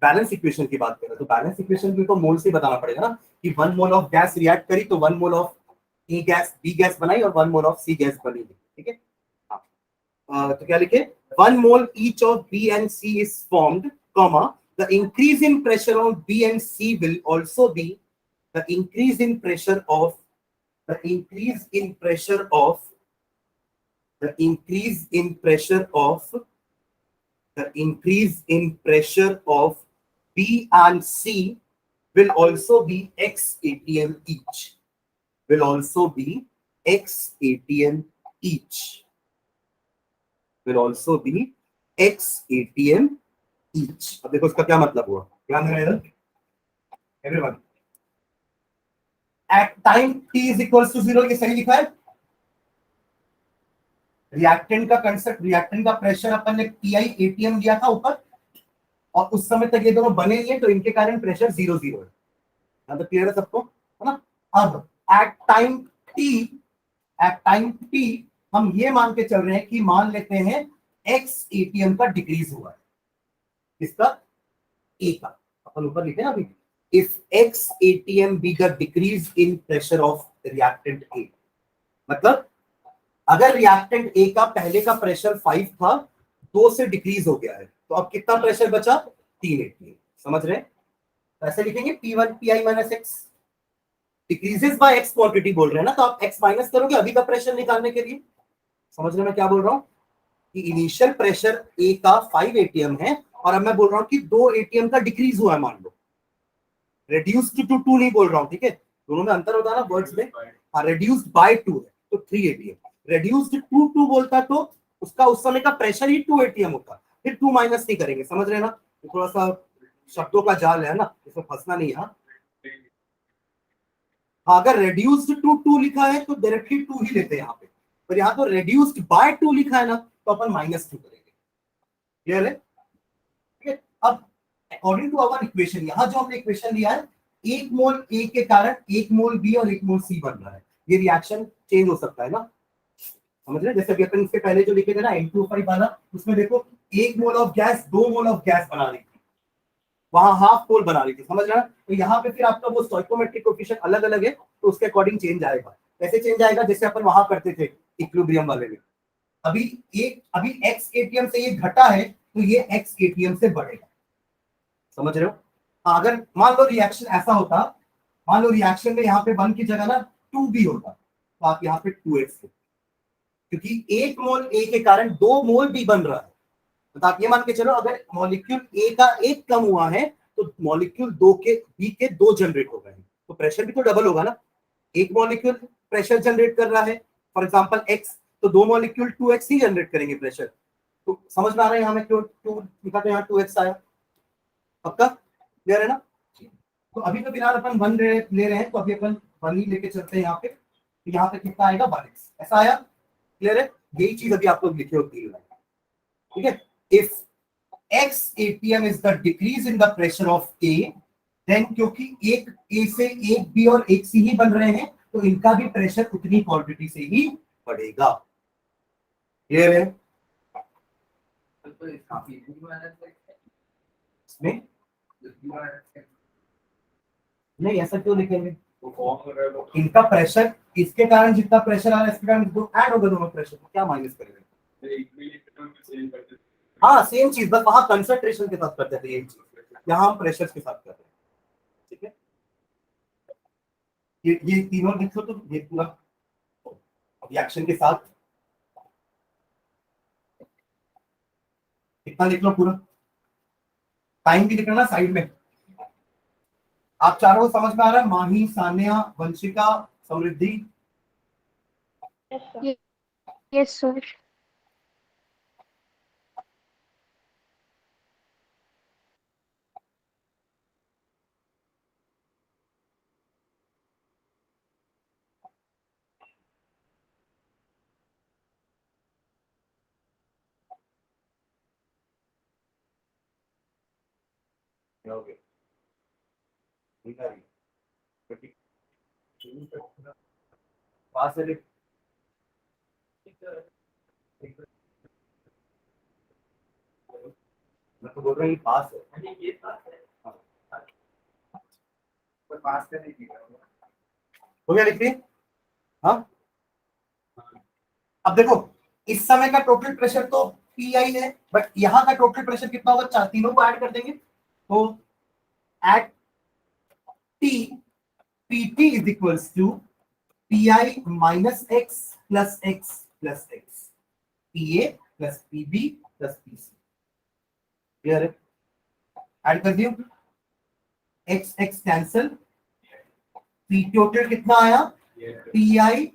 balance equation की बात करें तो बैलेंस इक्वेशन भी तो मोल से बताना पड़ेगा ना कि 1 मोल ऑफ गैस रिएक्ट करी तो 1 mole of A gas B gas बनाई और 1 मोल ऑफ सी गैस बनी। ठीक है। तो क्या लिखे 1 mole each of B and C is formed comma the increase in pressure on B and C will also be the increase in pressure of the increase in pressure of the increase in pressure of the increase in pressure of B and C will also be x atm each will also be x atm each will also be x atm each। अब देखो इसका क्या मतलब हुआ, ध्यान देना इधर everyone. At time t is equals to 0 ये सही लिखा है। रिएक्टेंट का कंसेप्ट, रिएक्टेंट का प्रेशर अपन ने pi atm लिया था ऊपर और उस समय तक ये दोनों बने ही है तो इनके कारण प्रेशर 0 0 है। तो क्लियर है सबको, है ना। अब एट टाइम टी हम ये मान के चल रहे हैं कि मान लेते हैं x एटीएम का डिक्रीज हुआ है, किसका, ए का। अपन ऊपर लिखे ना अभी, if x ATM be the decrease in pressure of reactant A, मतलब अगर रिएक्टेंट ए का पहले का प्रेशर 5 था 2 से डिक्रीज हो गया है तो अब कितना प्रेशर बचा 3 एटीएम। समझ रहे हैं, ऐसे लिखेंगे P1 PI minus x, decreases by x quantity बोल रहे हैं ना, तो आप एक्स माइनस करोगे अभी का प्रेशर निकालने के लिए। समझ रहे मैं क्या बोल रहा हूँ कि इनिशियल प्रेशर ए का 5 एटीएम है और अब मैं बोल रहा हूँ कि 2 एटीएम का डिक्रीज हुआ है, मान लो रेड्यूस्ड टू 2 नहीं बोल रहा हूँ, ठीक है, दोनों में अंतर होता है ना वर्ड्स में। हाँ रेड्यूस्ड बाय 2 है तो 3 एटीएम, रेड्यूस्ड टू 2 बोलता तो उसका उस समय का प्रेशर ही 2 एटीएम होता, फिर 2 माइनस नहीं करेंगे। समझ रहे ना, तो थोड़ा सा शब्दों का जाल है ना, इसमें फंसना नहीं है। अगर रेड्यूस्ड टू 2 लिखा है तो डायरेक्टली 2 ही लेते हैं यहाँ पे, पर यहाँ तो रेड्यूस्ड बाय 2 लिखा है ना तो अपन -2 करेंगे। क्लियर है, ठीक है। अब अकॉर्डिंग टू आवर इक्वेशन, यहाँ जो हमने इक्वेशन लिया है 1 मोल ए के कारण 1 मोल बी और 1 मोल सी बन रहा है, ये रिएक्शन चेंज हो सकता है ना। समझ रहे, जैसे अभी अपन इससे पहले जो लिखे थे ना N2O5 वाला, उसमें देखो 1 mole of gas 2 mole of gas बना रही थी, वहां हाफ मोल बना रही थी। समझ रहे, तो यहाँ पे फिर आपका वो स्टोइकोमेट्रिक कोएफिशिएंट अलग अलग है तो उसके अकॉर्डिंग चेंज आएगा। कैसे चेंज आएगा, जैसे अपन वहां करते थे इक्विलिब्रियम वाले में, अभी एक्स एटीएम से ये घटा है तो ये एक्स एटीएम से बढ़ेगा। समझ रहे हो, अगर मान लो रिएक्शन ऐसा होता, मान लो रिएक्शन में यहाँ पे 1 की जगह ना 2 भी होता तो आप यहाँ पे 2x, क्योंकि 1 मोल ए के कारण 2 मोल बी बन रहा है। तो आप ये मान के चलो अगर मॉलिक्यूल ए का 1 कम हुआ है तो मॉलिक्यूल 2 के बी के 2 जनरेट हो गए हैं, तो प्रेशर भी तो डबल होगा ना। एक मॉलिक्यूल प्रेशर जनरेट कर रहा है फॉर एग्जांपल x, तो 2 मॉलिक्यूल 2x ही जनरेट करेंगे प्रेशर। तो समझ में आ रहा है यहाँ में क्यों 2 लिखा, तो यहाँ 2x आया। पक्का क्लियर है ना। तो अभी तो फिलहाल अपन 1 ले रहे हैं तो अभी अपन 1 ही लेके चलते हैं यहाँ पे, तो यहाँ पे कितना आएगा 1x, ऐसा आया। क्लियर है, यही चीज अभी आप लोग लिखे होती है, ठीक है। If x atm is the decrease in the pressure of A, then क्योंकि एक A से एक B और एक C ही बन रहे हैं तो इनका भी प्रेशर उतनी क्वांटिटी से ही बढ़ेगा। क्लियर है, इसमें नहीं ऐसा क्यों लिखेंगे, इनका प्रेशर इसके कारण जितना प्रेशर आ रहा है इसके कारण ऐड होगा दोनों प्रेशर, क्या माइनस करेंगे। हाँ सेम चीज, बस वहां कंसंट्रेशन के साथ करते थे, यही चीज यहाँ हम प्रेशर के साथ कर रहे हैं। ठीक है, ये तीनों लिखो तो ये पूरा रिएक्शन के साथ कितना लिख लो पूरा, टाइम भी लिखना ना साइड में। आप चारों को समझ में आ रहा है, माही, सान्या, वंशिका, समृद्धि। Yes sir. पास है मैं तो बोल रहा हूँ ये पास है। कोई पास करने की हो गया लिखिए। हाँ, अब देखो इस समय का टोटल प्रेशर तो पी आई है, बट यहाँ का टोटल प्रेशर कितना होगा, चार तीनों को ऐड कर देंगे तो at T P T is equals to P I minus X plus X plus X, P A plus P B plus P C. Clear है? ऐड कर दियो, X X cancel, P total कितना आया, P I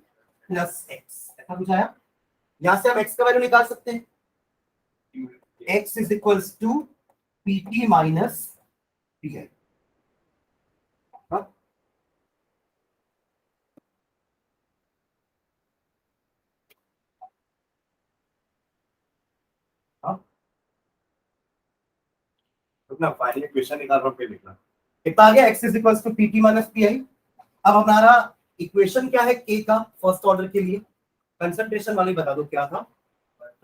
plus x, ऐसा कुछ आया। यहां से हम एक्स का वैल्यू निकाल सकते हैं, x is equals to P T minus P I. अपना फाइनल इक्वेशन निकाल रहा हूं, फिर लिखना कितना आ गया, x is equals to P T minus P I. अब हमारा इक्वेशन क्या है k का, फर्स्ट ऑर्डर के लिए कंसंट्रेशन वाली बता दो क्या था,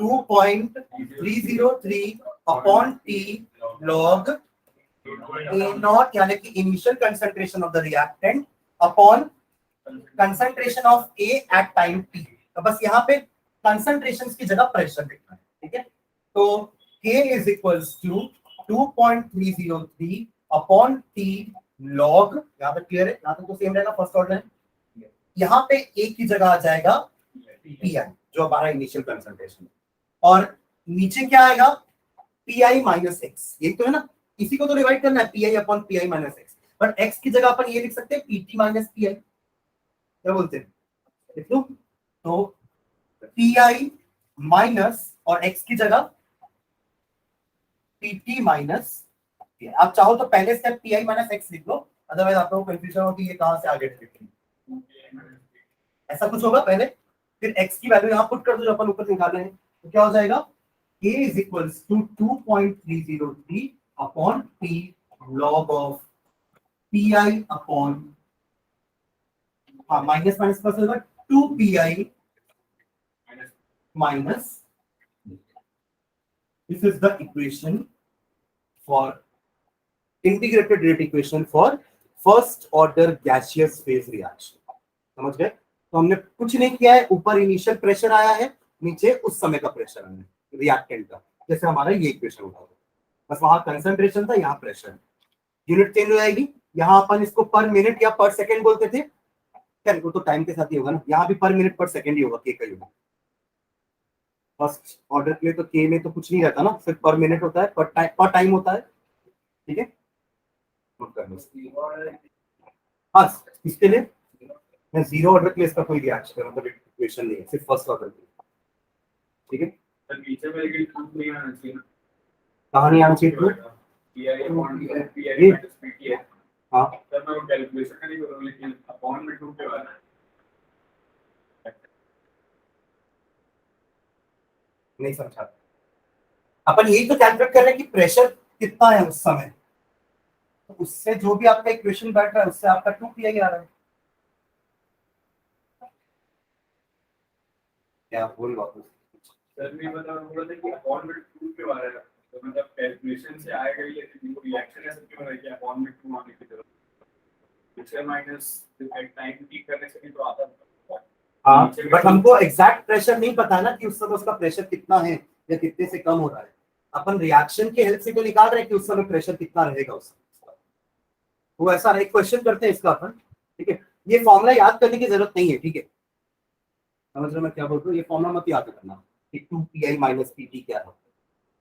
2.303 upon T log A naught, यानी कि initial concentration of the reactant upon concentration of A at time T. तो बस यहाँ पे कंसंट्रेशन की जगह प्रेशर लिखना है, ठीक है। तो k is equals to 2.303 upon T log, यहाँ पे क्लियर है, यहाँ तक तो सेम रहेगा, फर्स्ट ऑर्डर है। यहाँ पे a की जगह आ जाएगा पी आई जो हमारा इनिशियल कंसंट्रेशन है, और नीचे क्या आएगा, पी आई माइनस एक्स, यही तो है ना, इसी को तो डिवाइड करना है, P I upon P I minus x, but x की जगह अपन ये लिख सकते हैं पी टी माइनस पी आई, क्या बोलते हैं, लिख लो। तो पी आई माइनस और एक्स की जगह पी टी माइनस, आप चाहो तो पहले step P I minus x लिख लो, अदरवाइज आप लोगों को कंफ्यूजन हो कि ये कहां से आगे लिखेंगे, ऐसा कुछ होगा पहले, फिर x की वैल्यू यहां पुट कर दो जो अपन ऊपर निकाले हैं, तो क्या हो जाएगा, k is equals to 2.303 upon t log of P I upon, हाँ माइनस माइनस प्लस होगा, 2 P I minus, this is the equation for integrated rate equation for first order gaseous phase reaction. समझ गए? तो हमने कुछ नहीं किया है, ऊपर इनिशियल प्रेशर आया है, नीचे उस समय का प्रेशर आया है रिएक्टेंट का, जैसे हमारा ये इक्वेशन होगा, बस वहां कंसंट्रेशन था, यहाँ प्रेशर, यूनिट चेंज हो जाएगी, यहाँ अपन इसको पर मिनट या पर सेकंड बोलते थे, क्या वो तो टाइम के साथ ही होगा ना, यहाँ भी पर मिनट पर सेकंड ही होगा के का यूनिट। फर्स्ट ऑर्डर के लिए तो के में तो कुछ नहीं रहता ना, सिर्फ पर मिनट होता है, पर टाइम होता है, ठीक है। हाँ, इसके लिए मैं जीरो ऑर्डर के लिए इसका कोई रिएक्शन मतलब इक्वेशन नहीं है, सिर्फ फर्स्ट ऑर्डर के लिए, ठीक है। सर नीचे में लेकिन प्रूफ नहीं आना चाहिए ना, कहाँ नहीं आना चाहिए प्रूफ, पीआई अपॉन पीआई ये? माइनस पीटी है। हाँ सर मैं वो कैलकुलेशन का नहीं करूँ, लेकिन अपॉन में 2 के वाला है। नहीं समझा, अपन यही तो कैलकुलेट कर रहे हैं कि प्रेशर कितना है उस समय, तो उससे जो भी आपका इक्वेशन बैठ रहा है उससे आपका 2 पी आई आ रहा है, क्या बोल वापस। सर नहीं मतलब बोला था कि अपॉन में 2 के वाला है, तो मतलब कैलकुलेशन से आएगा ये, लेकिन वो रिएक्शन ऐसा क्यों हो रहा है कि अपॉन में 2 आने की जरूरत है, पिछले माइनस टाइम टी करने से भी तो आता है। हाँ बट हमको एग्जैक्ट प्रेशर नहीं पता ना कि उस समय उसका प्रेशर कितना है या कितने से कम हो रहा है, अपन रिएक्शन की हेल्प से तो निकाल रहे हैं कि उस समय प्रेशर कितना रहेगा उस समय, वो ऐसा एक क्वेश्चन करते हैं इसका अपन, ठीक है। ये फॉर्मूला याद करने की जरूरत नहीं है, ठीक है, समझ रहे मैं क्या बोल रहा हूँ, ये फॉर्मूला मत याद करना कि 2 P I minus P T क्या है,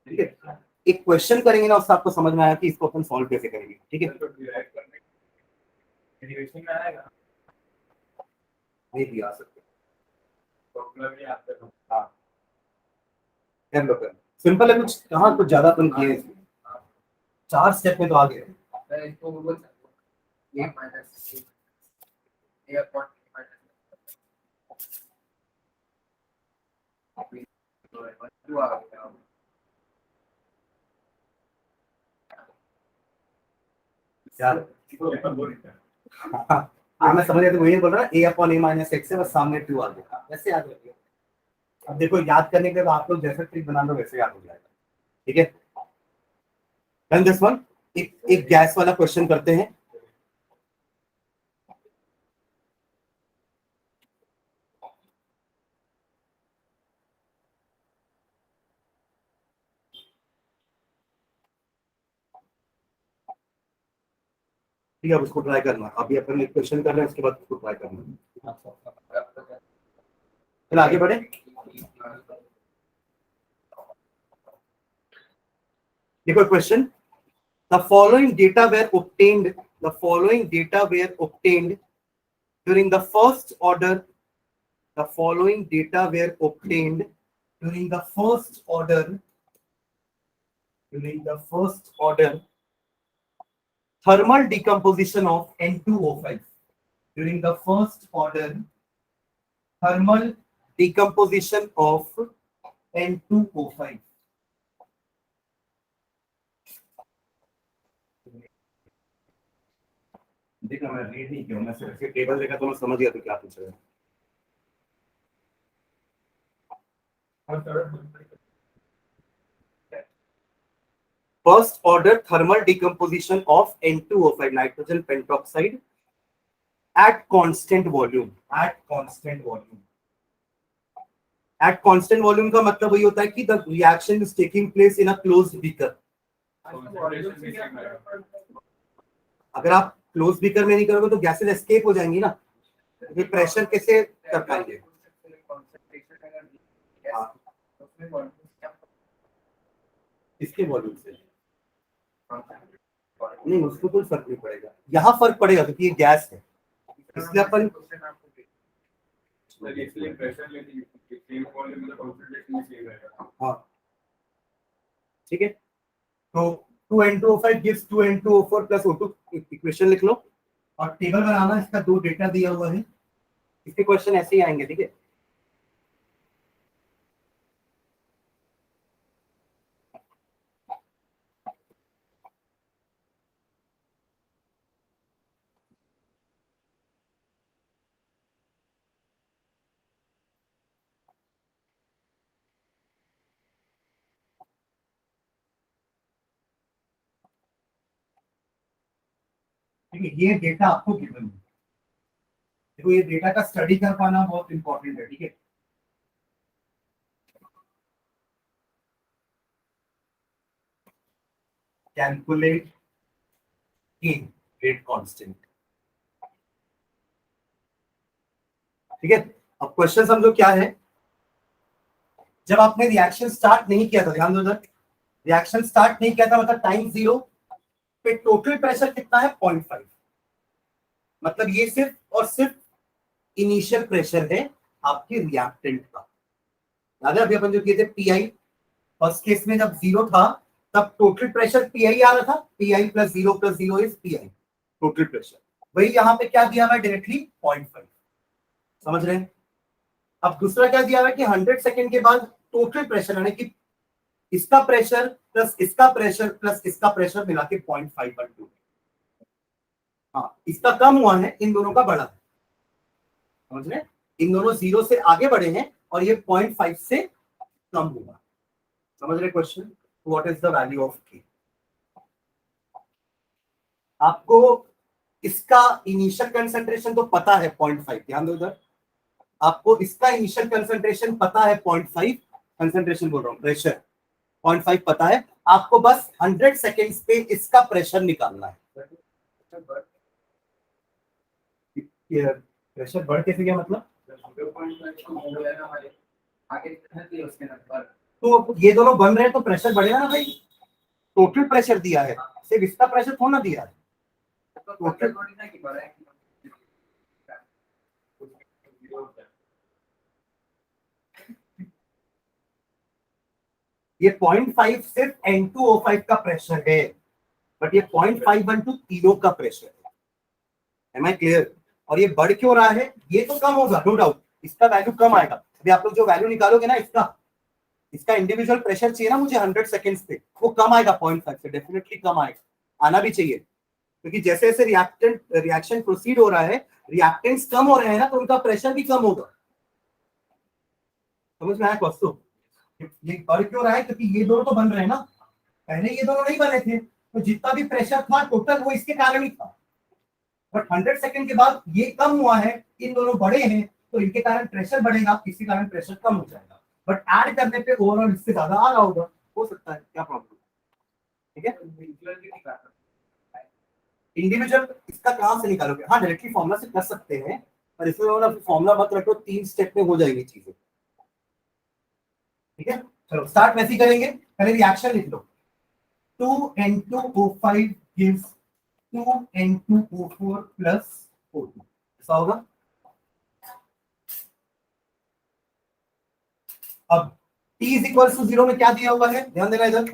ठीक है। एक क्वेश्चन करेंगे ना उससे आपको समझ में आया कि इसको अपन सॉल्व कैसे करेंगे, ठीक है। तो डिराइव करने डेरिवेशन में आएगा, नहीं भी आ सकते, फॉर्मूला भी आता है। हाँ कर लो, कर सिंपल है, कुछ कहाँ कुछ ज्यादा तुम किए इसमें, 4 स्टेप में तो आ गए। मैं इसको बोल सकता हूँ ये माइनस ये अपॉन यार हाँ मैं समझ गया, तो वही बोल रहा ए अपॉन ए माइनस एक्स है, बस सामने 2 आ गया, वैसे याद रखिए। अब देखो याद करने के बाद आप लोग जैसे ट्रिक बना लो वैसे याद हो जाएगा, ठीक है। Done this one. एक गैस वाला क्वेश्चन करते हैं। ठीक है, अब उसको ट्राई करना। अभी अपन एक क्वेश्चन कर रहे हैं, उसके बाद उसको ट्राई करना। चलो आगे बढ़े। देखो question, the following data were obtained, the following data were obtained during the first order, the following data were obtained during the first order, during the first order thermal decomposition of N2O5, during the first order thermal decomposition of N2O5. देखा, मैं read नहीं किया, मैं सिर्फ table देखा तो मैं समझ गया तो क्या पूछ रहा है। First order thermal decomposition of N2O5, nitrogen pentoxide, at constant volume. At constant volume. At constant volume का मतलब वही होता है कि the reaction is taking place in a closed beaker. अगर आप क्लोज बीकर में नहीं करोगे तो गैसेस एस्केप हो जाएंगी ना, ये प्रेशर कैसे कर पाएंगे? इसके वॉल्यूम से नहीं, उसको कोई फर्क नहीं पड़ेगा। यहाँ फर्क पड़ेगा क्योंकि ये गैस है, इसलिए अपन हाँ ठीक है। तो 2N2O5 gives 2N2O4 plus O2, equation लिख लो और टेबल बनाना। इसका दो डेटा दिया हुआ है, इसके क्वेश्चन ऐसे ही आएंगे, ठीक है। ठीक है, ये डेटा आपको गिवन है। देखो ये डेटा का स्टडी कर पाना बहुत इंपॉर्टेंट है, ठीक है। कैलकुलेट के रेट कांस्टेंट, ठीक है। अब क्वेश्चन समझो क्या है। जब आपने रिएक्शन स्टार्ट नहीं किया था, ध्यान दो इधर, रिएक्शन स्टार्ट नहीं किया था मतलब टाइम 0 पे टोटल प्रेशर कितना है? 0.5। मतलब ये सिर्फ और सिर्फ इनिशियल प्रेशर है आपके रिएक्टेंट का। याद है अभी अपन जो किए थे पीआई, फर्स्ट केस में जब 0 था तब टोटल प्रेशर पीआई आ रहा था, pi plus 0 is pi total pressure. वही यहाँ पे क्या दिया हुआ है डायरेक्टली? 0.5। समझ रहे हैं? अब दूसरा क्या दिया हुआ है कि 100 सेकेंड के बाद टोटल प्रेशर यानी कि इसका प्रेशर प्लस इसका प्रेशर प्लस इसका प्रेशर मिला के 0.512। हाँ, इसका कम हुआ है, इन दोनों का बढ़ा है। समझ रहे? इन दोनों 0 से आगे बढ़े हैं और ये 0.5 से कम हुआ। समझ रहे question? What is the value of के? आपको इसका इनिशियल कंसंट्रेशन तो पता है 0.5, ध्यान दो इधर। आपको इसका इनिशियल कंसंट्रेशन पता है 0.5, कंसंट्रेशन बोल रहा हूं, प्रेशर 0.5 पता है। आपको बस 100 सेकेंड्स पे इसका प्रेशर निकालना है। प्रेशर बढ़ कैसे गया मतलब? तो ये दोनों बन रहे हैं तो प्रेशर बढ़ेगा ना भाई। टोटल प्रेशर दिया है, सिर्फ इसका प्रेशर थोड़ा ना दिया है। ये 0.5 सिर्फ N2O5 का प्रेशर है, बट ये 0.512 तीनों का प्रेशर है। Am I clear? और ये बढ़ क्यों रहा है? ये तो कम होगा नो डाउट, इसका वैल्यू कम आएगा। अभी आप लोग जो वैल्यू निकालोगे ना इसका इंडिविजुअल प्रेशर चाहिए ना मुझे 100 सेकेंड्स पे, वो कम आएगा 0.5 से, डेफिनेटली कम आएगा, आना भी चाहिए। क्योंकि जैसे जैसे रिएक्शन प्रोसीड हो रहा है, रिएक्टेंट्स कम हो रहे हैं ना, तो उनका प्रेशर भी कम होगा। समझ में आया क्वेश्चन? ये बढ़ क्यों रहा है? क्योंकि ये दोनों तो बन रहे हैं ना, पहले ये दोनों नहीं बने थे, तो जितना भी प्रेशर था टोटल वो इसके कारण ही था। बट 100 सेकंड के बाद ये कम हुआ है, इन दोनों बड़े हैं, तो इनके कारण प्रेशर बढ़ेगा, इसके कारण प्रेशर कम हो जाएगा। बट ऐड करने पे ओवरऑल इससे ज्यादा आ रहा होगा, हो सकता है, क्या प्रॉब्लम? ठीक है, इंडिविजुअल इसका कहां से निकालोगे? हाँ, डायरेक्टली फॉर्मूला से कर सकते हैं, पर इसमें मतलब फॉर्मूला मत रखो, 3 स्टेप में हो जाएगी चीजें। ठीक है, चलो स्टार्ट वैसे ही करेंगे। पहले रिएक्शन लिख लो। 2N2O5 gives 2N2O4 plus O2, ऐसा होगा। अब T इज इक्वल टू 0 में क्या दिया हुआ है, ध्यान देना इधर,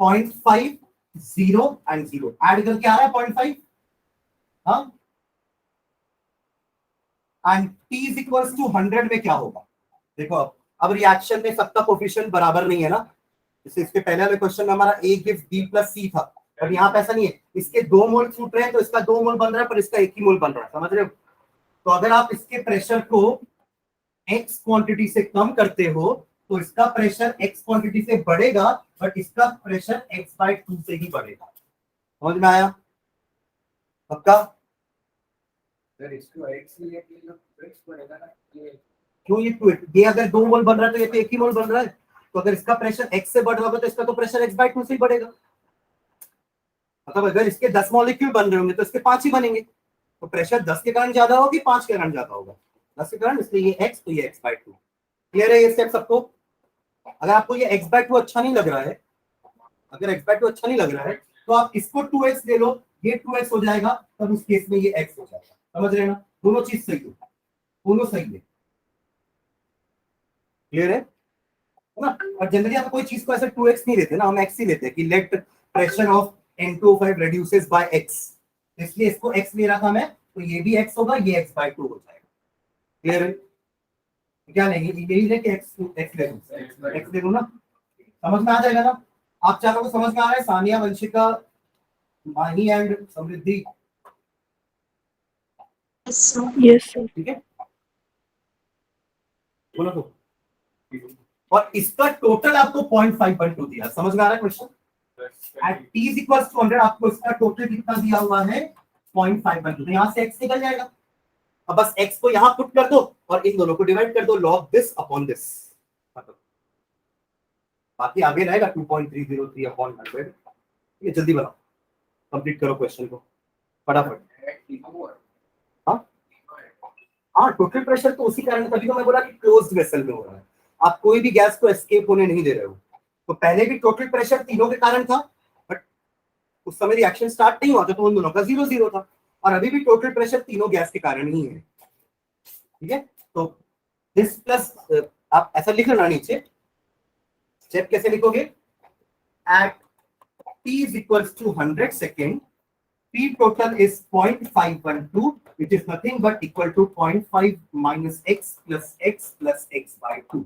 0.5 0 एंड 0 ऐड करके आ रहा है 0.5, हाँ, and T is equal to 100 में क्या होगा? देखो अब रिएक्शन में सबका कोफिशिएंट बराबर नहीं है ना, जैसे इसके पहले वाले क्वेश्चन में हमारा A gives B plus C था, अब यहाँ पे ऐसा नहीं है, इसके 2 मोल छूट रहे हैं तो इसका 2 मोल बन रहा है, पर इसका 1 ही मोल बन रहा है, समझ रहे हो? तो अगर आप इसके प्रेशर को X क्वांटिटी से कम करते हो तो इसका प्रेशर X क्वांटिटी से बढ़ेगा, बट इसका प्रेशर X/2 से ही बढ़ेगा। समझ में आया? पक्का? अगर इसको x लिए तो x पड़ेगा ना, क्यों? ये अगर 2 मोल बन रहा है तो ये तो 1 ही मोल बन रहा है, तो अगर इसका प्रेशर X से बढ़ रहा होगा तो इसका तो प्रेशर X/2 से ही बढ़ेगा। मतलब अगर इसके 10 मॉलिक्यूल बन रहे होंगे तो इसके 5 ही बनेंगे, तो प्रेशर 10 के कारण ज्यादा होगी, 5 के कारण ज्यादा होगा, 10 के कारण, इसलिए ये X तो ये X/2। क्लियर है ये स्टेप सबको? अगर आपको ये X/2 अच्छा नहीं लग रहा है, अगर X/2 अच्छा नहीं लग रहा है तो आप इसको 2x ले लो, ये 2x हो जाएगा, तब उस केस में ये x हो जाएगा। समझ रहे हैं ना? दोनों चीज सही है, दोनों सही है। क्लियर है ना? और जनरली हम कोई चीज को ऐसे 2x नहीं लेते ना, हम x ही लेते हैं कि let pressure of N2O5 reduces by x, इसलिए इसको x ले रहा था मैं, तो ये भी x होगा, ये x/2 हो जाएगा। क्लियर है? क्या लेंगे, यही लेके x ले लूं, x ले लूं ना, समझ में आ जाएगा ना? आप चारों को समझ में आ रहा है? सानिया, वंशिका, माही एंड समृद्धि, Yes, sir. ठीक है, बोलो तो। और इसका टोटल आपको 0.512 दिया, समझ में आ रहा है question? At t is equal to 100 आपको इसका टोटल कितना दिया हुआ है, 0.512, तो यहां से x निकल जाएगा। अब बस x को यहां पुट कर दो और इन दोनों को डिवाइड कर दो, लॉग दिस अपॉन दिस, बाकी आगे रहेगा 2.303 अपॉन 100। ये जल्दी बनाओ, कंप्लीट करो क्वेश्चन को फटाफट। हाँ, टोटल प्रेशर तो उसी कारण, तभी तो मैं बोला कि क्लोज्ड वेसल में हो रहा है, आप कोई भी गैस को एस्केप होने नहीं दे रहे हो। तो पहले भी टोटल प्रेशर तीनों के कारण था, बट उस समय रिएक्शन स्टार्ट नहीं हुआ था, तो उन दोनों का 0-0 था, और अभी भी टोटल प्रेशर तीनों गैस के कारण ही है। ठीक है, तो दिस प्लस, आप ऐसा लिख लेना नीचे, स्टेप कैसे लिखोगे, eight t is equals to 100 second, P total is 0.512, which is nothing but equal to 0.5 minus x plus x/2।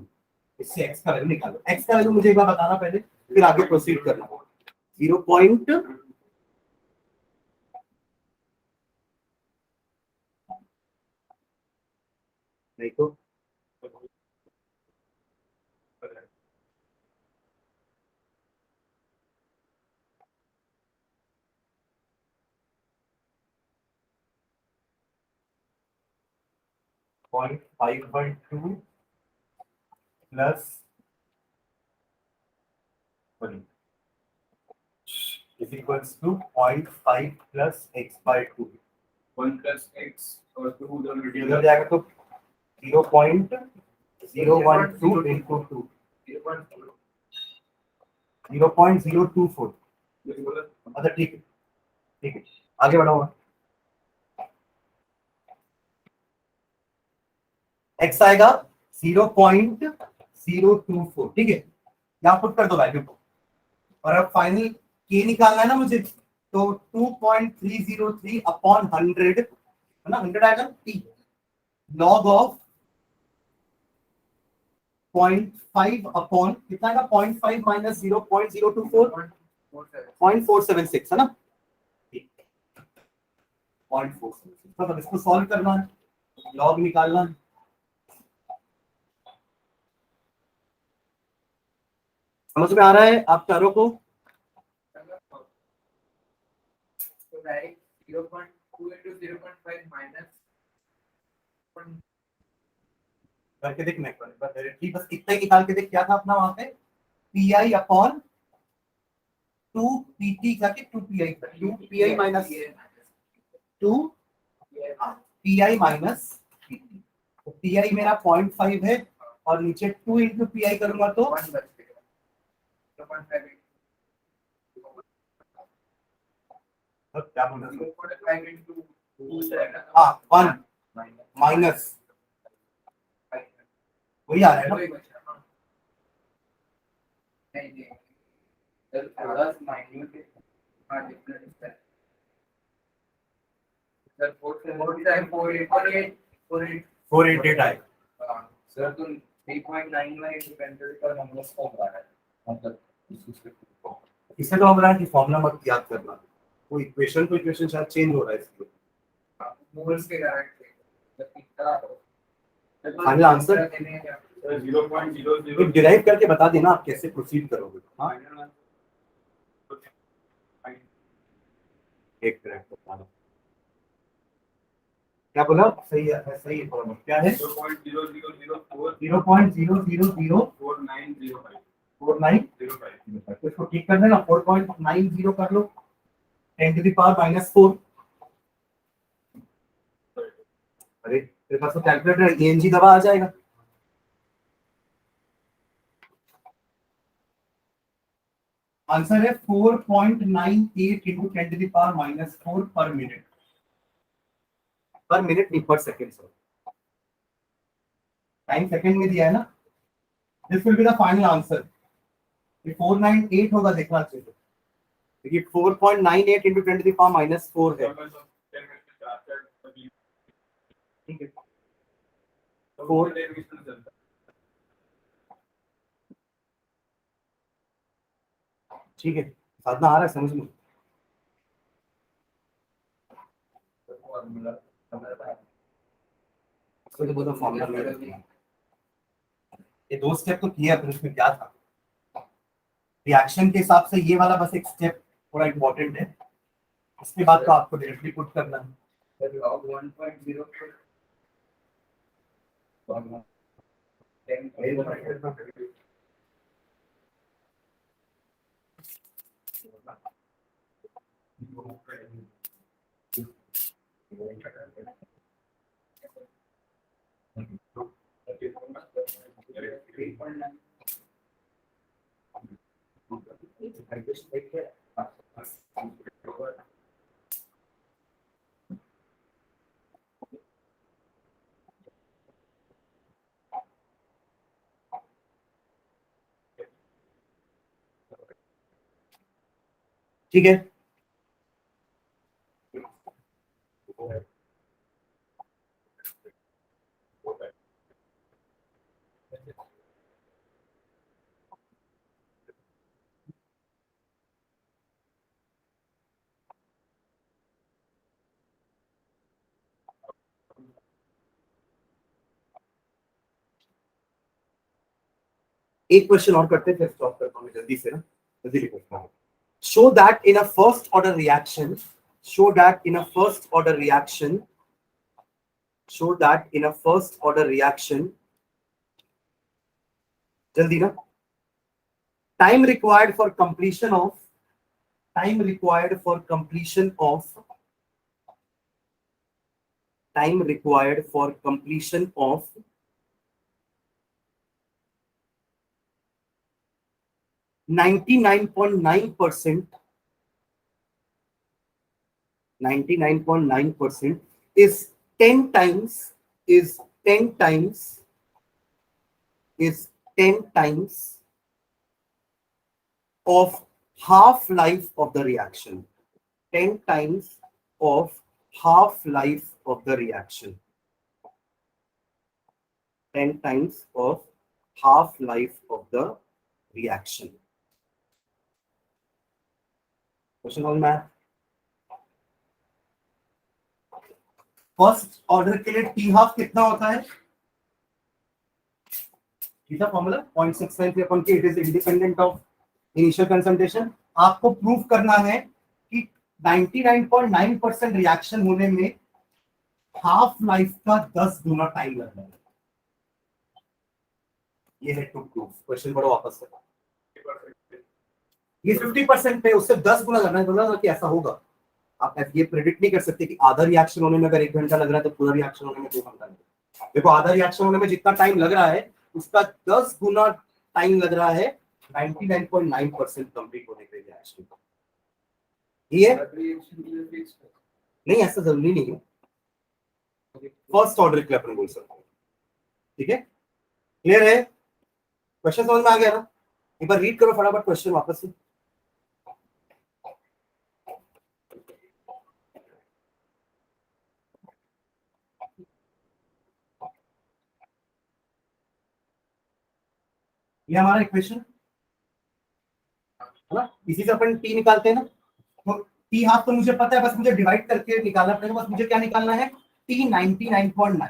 इससे x का वैल्यू निकालो। x का वैल्यू मुझे एक बार बताना पहले, फिर आगे प्रोसीड करना। 0. नहीं तो 0.512 plus is equals to 0.5 plus x/2। 1 plus x और 2 उधर इधर जाएगा तो 0.012 into 2, 0.024। अच्छा ठीक है, ठीक है, आगे बढ़ाओ। x आएगा 0.024, ठीक है, यहाँ पुट कर दो वैल्यू को, और अब फाइनल k निकालना है ना मुझे, तो 2.303 अपॉन 100 है ना, 100 आएगा t, लॉग ऑफ 0.5 अपॉन कितना आएगा, 0.5 माइनस 0.024, 0.476 है ना, 0.476। तो इसको सॉल्व करना है, लॉग निकालना है, समझ में आ रहा है आप चारों को? So like 0.2 into 0.5 minus 1. करके देख, मैं एक बार डायरेक्टली बस इतना ही निकाल के देख, क्या था अपना वहां पे, पी आई अपॉन 2 PT जाके 2 PI, 2 PI minus 2 PI minus PT। तो PI मेरा 0.5 है और नीचे 2 इंटू PI करूंगा तो 1 बचेगा 0.5 क्या बोल रहा हूँ? 0.5 into 2 से है ना, हाँ 1 माइनस वही आ रहा है ना। वही बचा, हाँ। नहीं सर प्लस माइनस के, हाँ डिफरेंस है सर 488 आएगा। सर तुम 3.91 into 10 to the power minus 4 आ रहा है मतलब इसे तो हम बोला कि फॉर्मूला मत याद करना, वो इक्वेशन तो इक्वेशन शायद चेंज हो रहा है इसलिए। मोल्स के कारण से इतना फाइनल आंसर 0.00 डिराइव करके बता देना आप कैसे प्रोसीड करोगे। हाँ एक मिनट बता दो क्या बोला, सही है, सही है थोड़ा क्या है, 0.0004 0.0004 4905 इसको ठीक कर देना, 4.90 कर लो 10 to the power minus 4। अरे तेरे पास तो कैलकुलेटर ENG दबा आ जाएगा। आंसर है 4.98 into 10 to the power minus 4 पर मिनट, पर मिनट नहीं पर सेकेंड सर, टाइम सेकेंड में दिया है ना। This will be the final answer. ये 498 होगा, देखना चाहिए देखिए 4.98 into 10 to the power minus 4 है, ठीक है। 4 ठीक है, साधना आ रहा है समझ में। इसको तो बोलते फॉर्मूला में ये 2 स्टेप तो किया, फिर उसमें क्या था रिएक्शन के हिसाब से, ये वाला बस एक स्टेप थोड़ा इंपॉर्टेंट है, उसके बाद तो आपको डायरेक्टली पुट करना है। सर log 1.0 ठीक है, एक क्वेश्चन और करते हैं फिर स्टॉप करता हूं जल्दी से ना, जल्दी लिखो। Show that in a first order reaction, show that in a first order reaction, show that in a first order reaction, जल्दी ना, time required for completion of, time required for completion of, time required for completion of 99.9%, 99.9% is 10 times, is 10 times, is 10 times of half life of the reaction, 10 times of half life of the reaction, 10 times of half life of the reaction। Question on math, first order के लिए T half कितना होता है, ठीक है formula 0.693 के, it is independent of initial concentration. आपको prove करना है कि 99.9% रिएक्शन होने में हाफ लाइफ का 10 गुना टाइम लग रहा है। ये है टू प्रूफ। क्वेश्चन पढ़ो वापस से। ये 50% पे, उससे 10 गुना करना है, बोला कि ऐसा होगा। आप ये प्रेडिक्ट नहीं कर सकते कि आधा रिएक्शन होने में अगर 1 घंटा लग रहा है तो पूरा रिएक्शन होने में 2 घंटा लगेगा। देखो आधा रिएक्शन होने में जितना टाइम लग रहा है उसका 10 गुना टाइम लग रहा है 99.9% कंप्लीट होने के रिएक्शन। ये नहीं, ऐसा जरूरी नहीं है, फर्स्ट ऑर्डर के लिए अपन बोल सकते हैं। ठीक है, क्लियर है? क्वेश्चन समझ में आ गया ना? एक बार रीड करो फटाफट क्वेश्चन वापस से। ये हमारा इक्वेशन है ना, इसी से अपन टी निकालते हैं ना। तो टी हाफ तो मुझे पता है, बस मुझे डिवाइड करके निकालना पड़ेगा। बस मुझे क्या निकालना है? टी 99.9।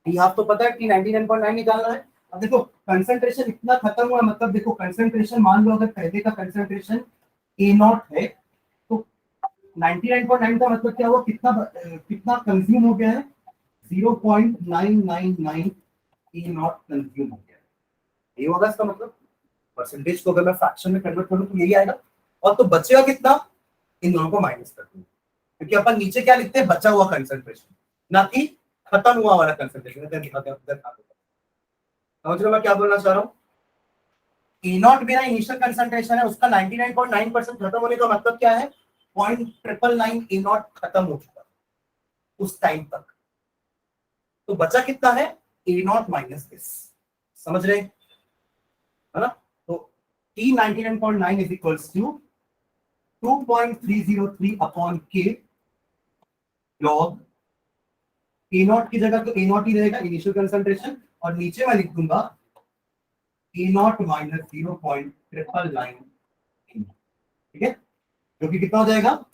टी हाफ तो पता है, टी 99.9 निकालना है। अब देखो कंसंट्रेशन इतना खत्म हुआ, मतलब देखो कंसंट्रेशन, मान लो अगर पहले का कंसंट्रेशन A0 है तो 99.9 का मतलब क्या हुआ? कितना कंज्यूम हो गया है? 0.999 A0 कंज्यूम हो गया है। ये होगा इसका मतलब। परसेंटेज को अगर मैं फ्रैक्शन में कन्वर्ट करूं तो यही आएगा। और तो बचेगा कितना? इन दोनों को माइनस कर दूं, क्योंकि अपन नीचे क्या लिखते हैं? बचा हुआ कंसंट्रेशन, ना कि खत्म हुआ वाला कंसंट्रेशन। समझ लो मैं क्या बोलना चाह रहा हूँ? A0 मेरा इनिशियल कंसंट्रेशन है, उसका 99.9% खत्म होने का मतलब क्या है? 0.999 A0 खत्म हो चुका उस टाइम तक। तो बचा कितना है? A0 minus this. समझ रहे है ना? तो T 99.9 is equals to 2.303 upon K log A0 की जगह तो A0 ही रहेगा इनिशियल कंसंट्रेशन, और नीचे मैं लिख दूंगा A0 माइनस 0.999। ठीक है, जो कि कितना हो जाएगा?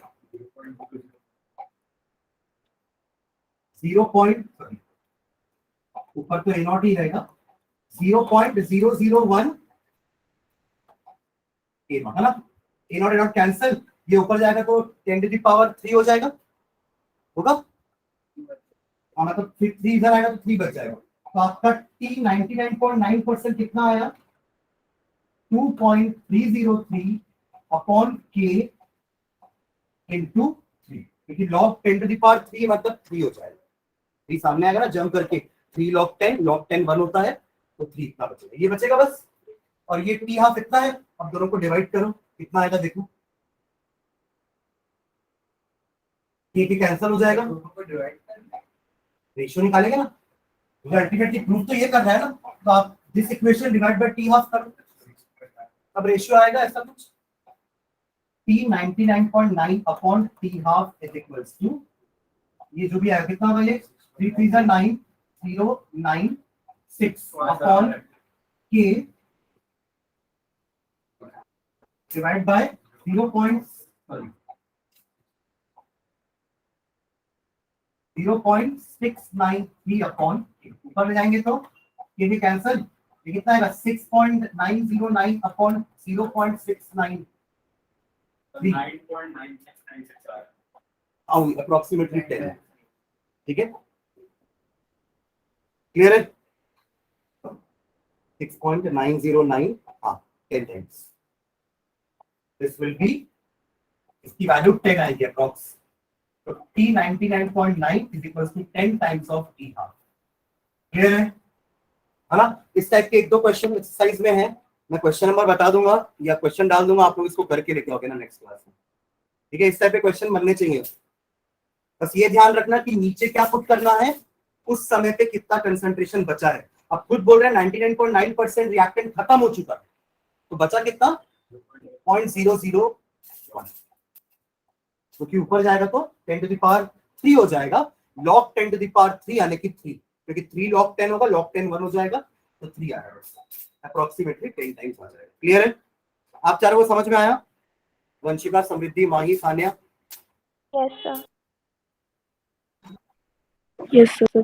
0. ऊपर तो A0 ही रहेगा, 0.001 A0 है ना। A0 A0 कैंसिल, ये ऊपर जाएगा तो 10 to the power 3 हो जाएगा, होगा? और मतलब 3 इधर आएगा तो 3 बच जाएगा। तो आपका T 99.9% कितना आया? 2.303 अपॉन K इंटू 3, क्योंकि log 10 to the power 3 मतलब 3 हो जाएगा। 3 सामने आएगा ना जंप करके, 3 log 10 1 होता है, तो 3 इतना बचेगा, ये बचेगा बस। और ये T हाफ इतना है, अब दोनों को डिवाइड करो, कितना आएगा देखो। K कैंसिल हो जाएगा, रेशियो निकालेंगे ना। मुझे अल्टीमेटली प्रूफ तो ये कर रहा है ना, तो आप this equation divide by T half करो, अब रेशियो आएगा ऐसा कुछ। T 99.9 upon T half is equals to, ये जो भी आएगा कितना होगा? ये 3 3 9 0 9 6 upon K divide by 0.693 upon ऊपर ले जाएंगे तो ये भी कैंसिल, ये कितना आएगा? 6.909 अपॉन 0.693 अप्रोक्सीमेटली 10। ठीक है, क्लियर है? 6.909, हाँ 10 टाइम्स। दिस विल बी, इसकी वैल्यू 10 आएगी अप्रोक्स। तो T 99.9 is equals to 10 times of T half। Clear है ना? इस टाइप के 1-2 क्वेश्चन एक्सरसाइज में है, मैं क्वेश्चन नंबर बता दूंगा या क्वेश्चन डाल दूंगा, आप लोग इसको करके लेके आओगे ना नेक्स्ट क्लास में। ठीक है, इस टाइप के क्वेश्चन बनने चाहिए। बस ये ध्यान रखना कि नीचे क्या पुट करना है, उस समय पे कितना कंसंट्रेशन बचा है। अब खुद बोल रहे हैं 99.9% रिएक्टेंट खत्म हो चुका है, तो बचा कितना? 0.001, क्योंकि ऊपर जाएगा तो 10 to the power 3 हो जाएगा, log 10 to the power 3 यानी कि 3, क्योंकि 3 log 10 होगा, log 10 1 हो जाएगा, तो 3 आएगा, अप्रोक्सीमेटली 10 टाइम्स आ जाएगा। क्लियर है? आप चारों को समझ में आया? वंशिका, समृद्धि, माही, Sania? Yes, sir. Yes, sir.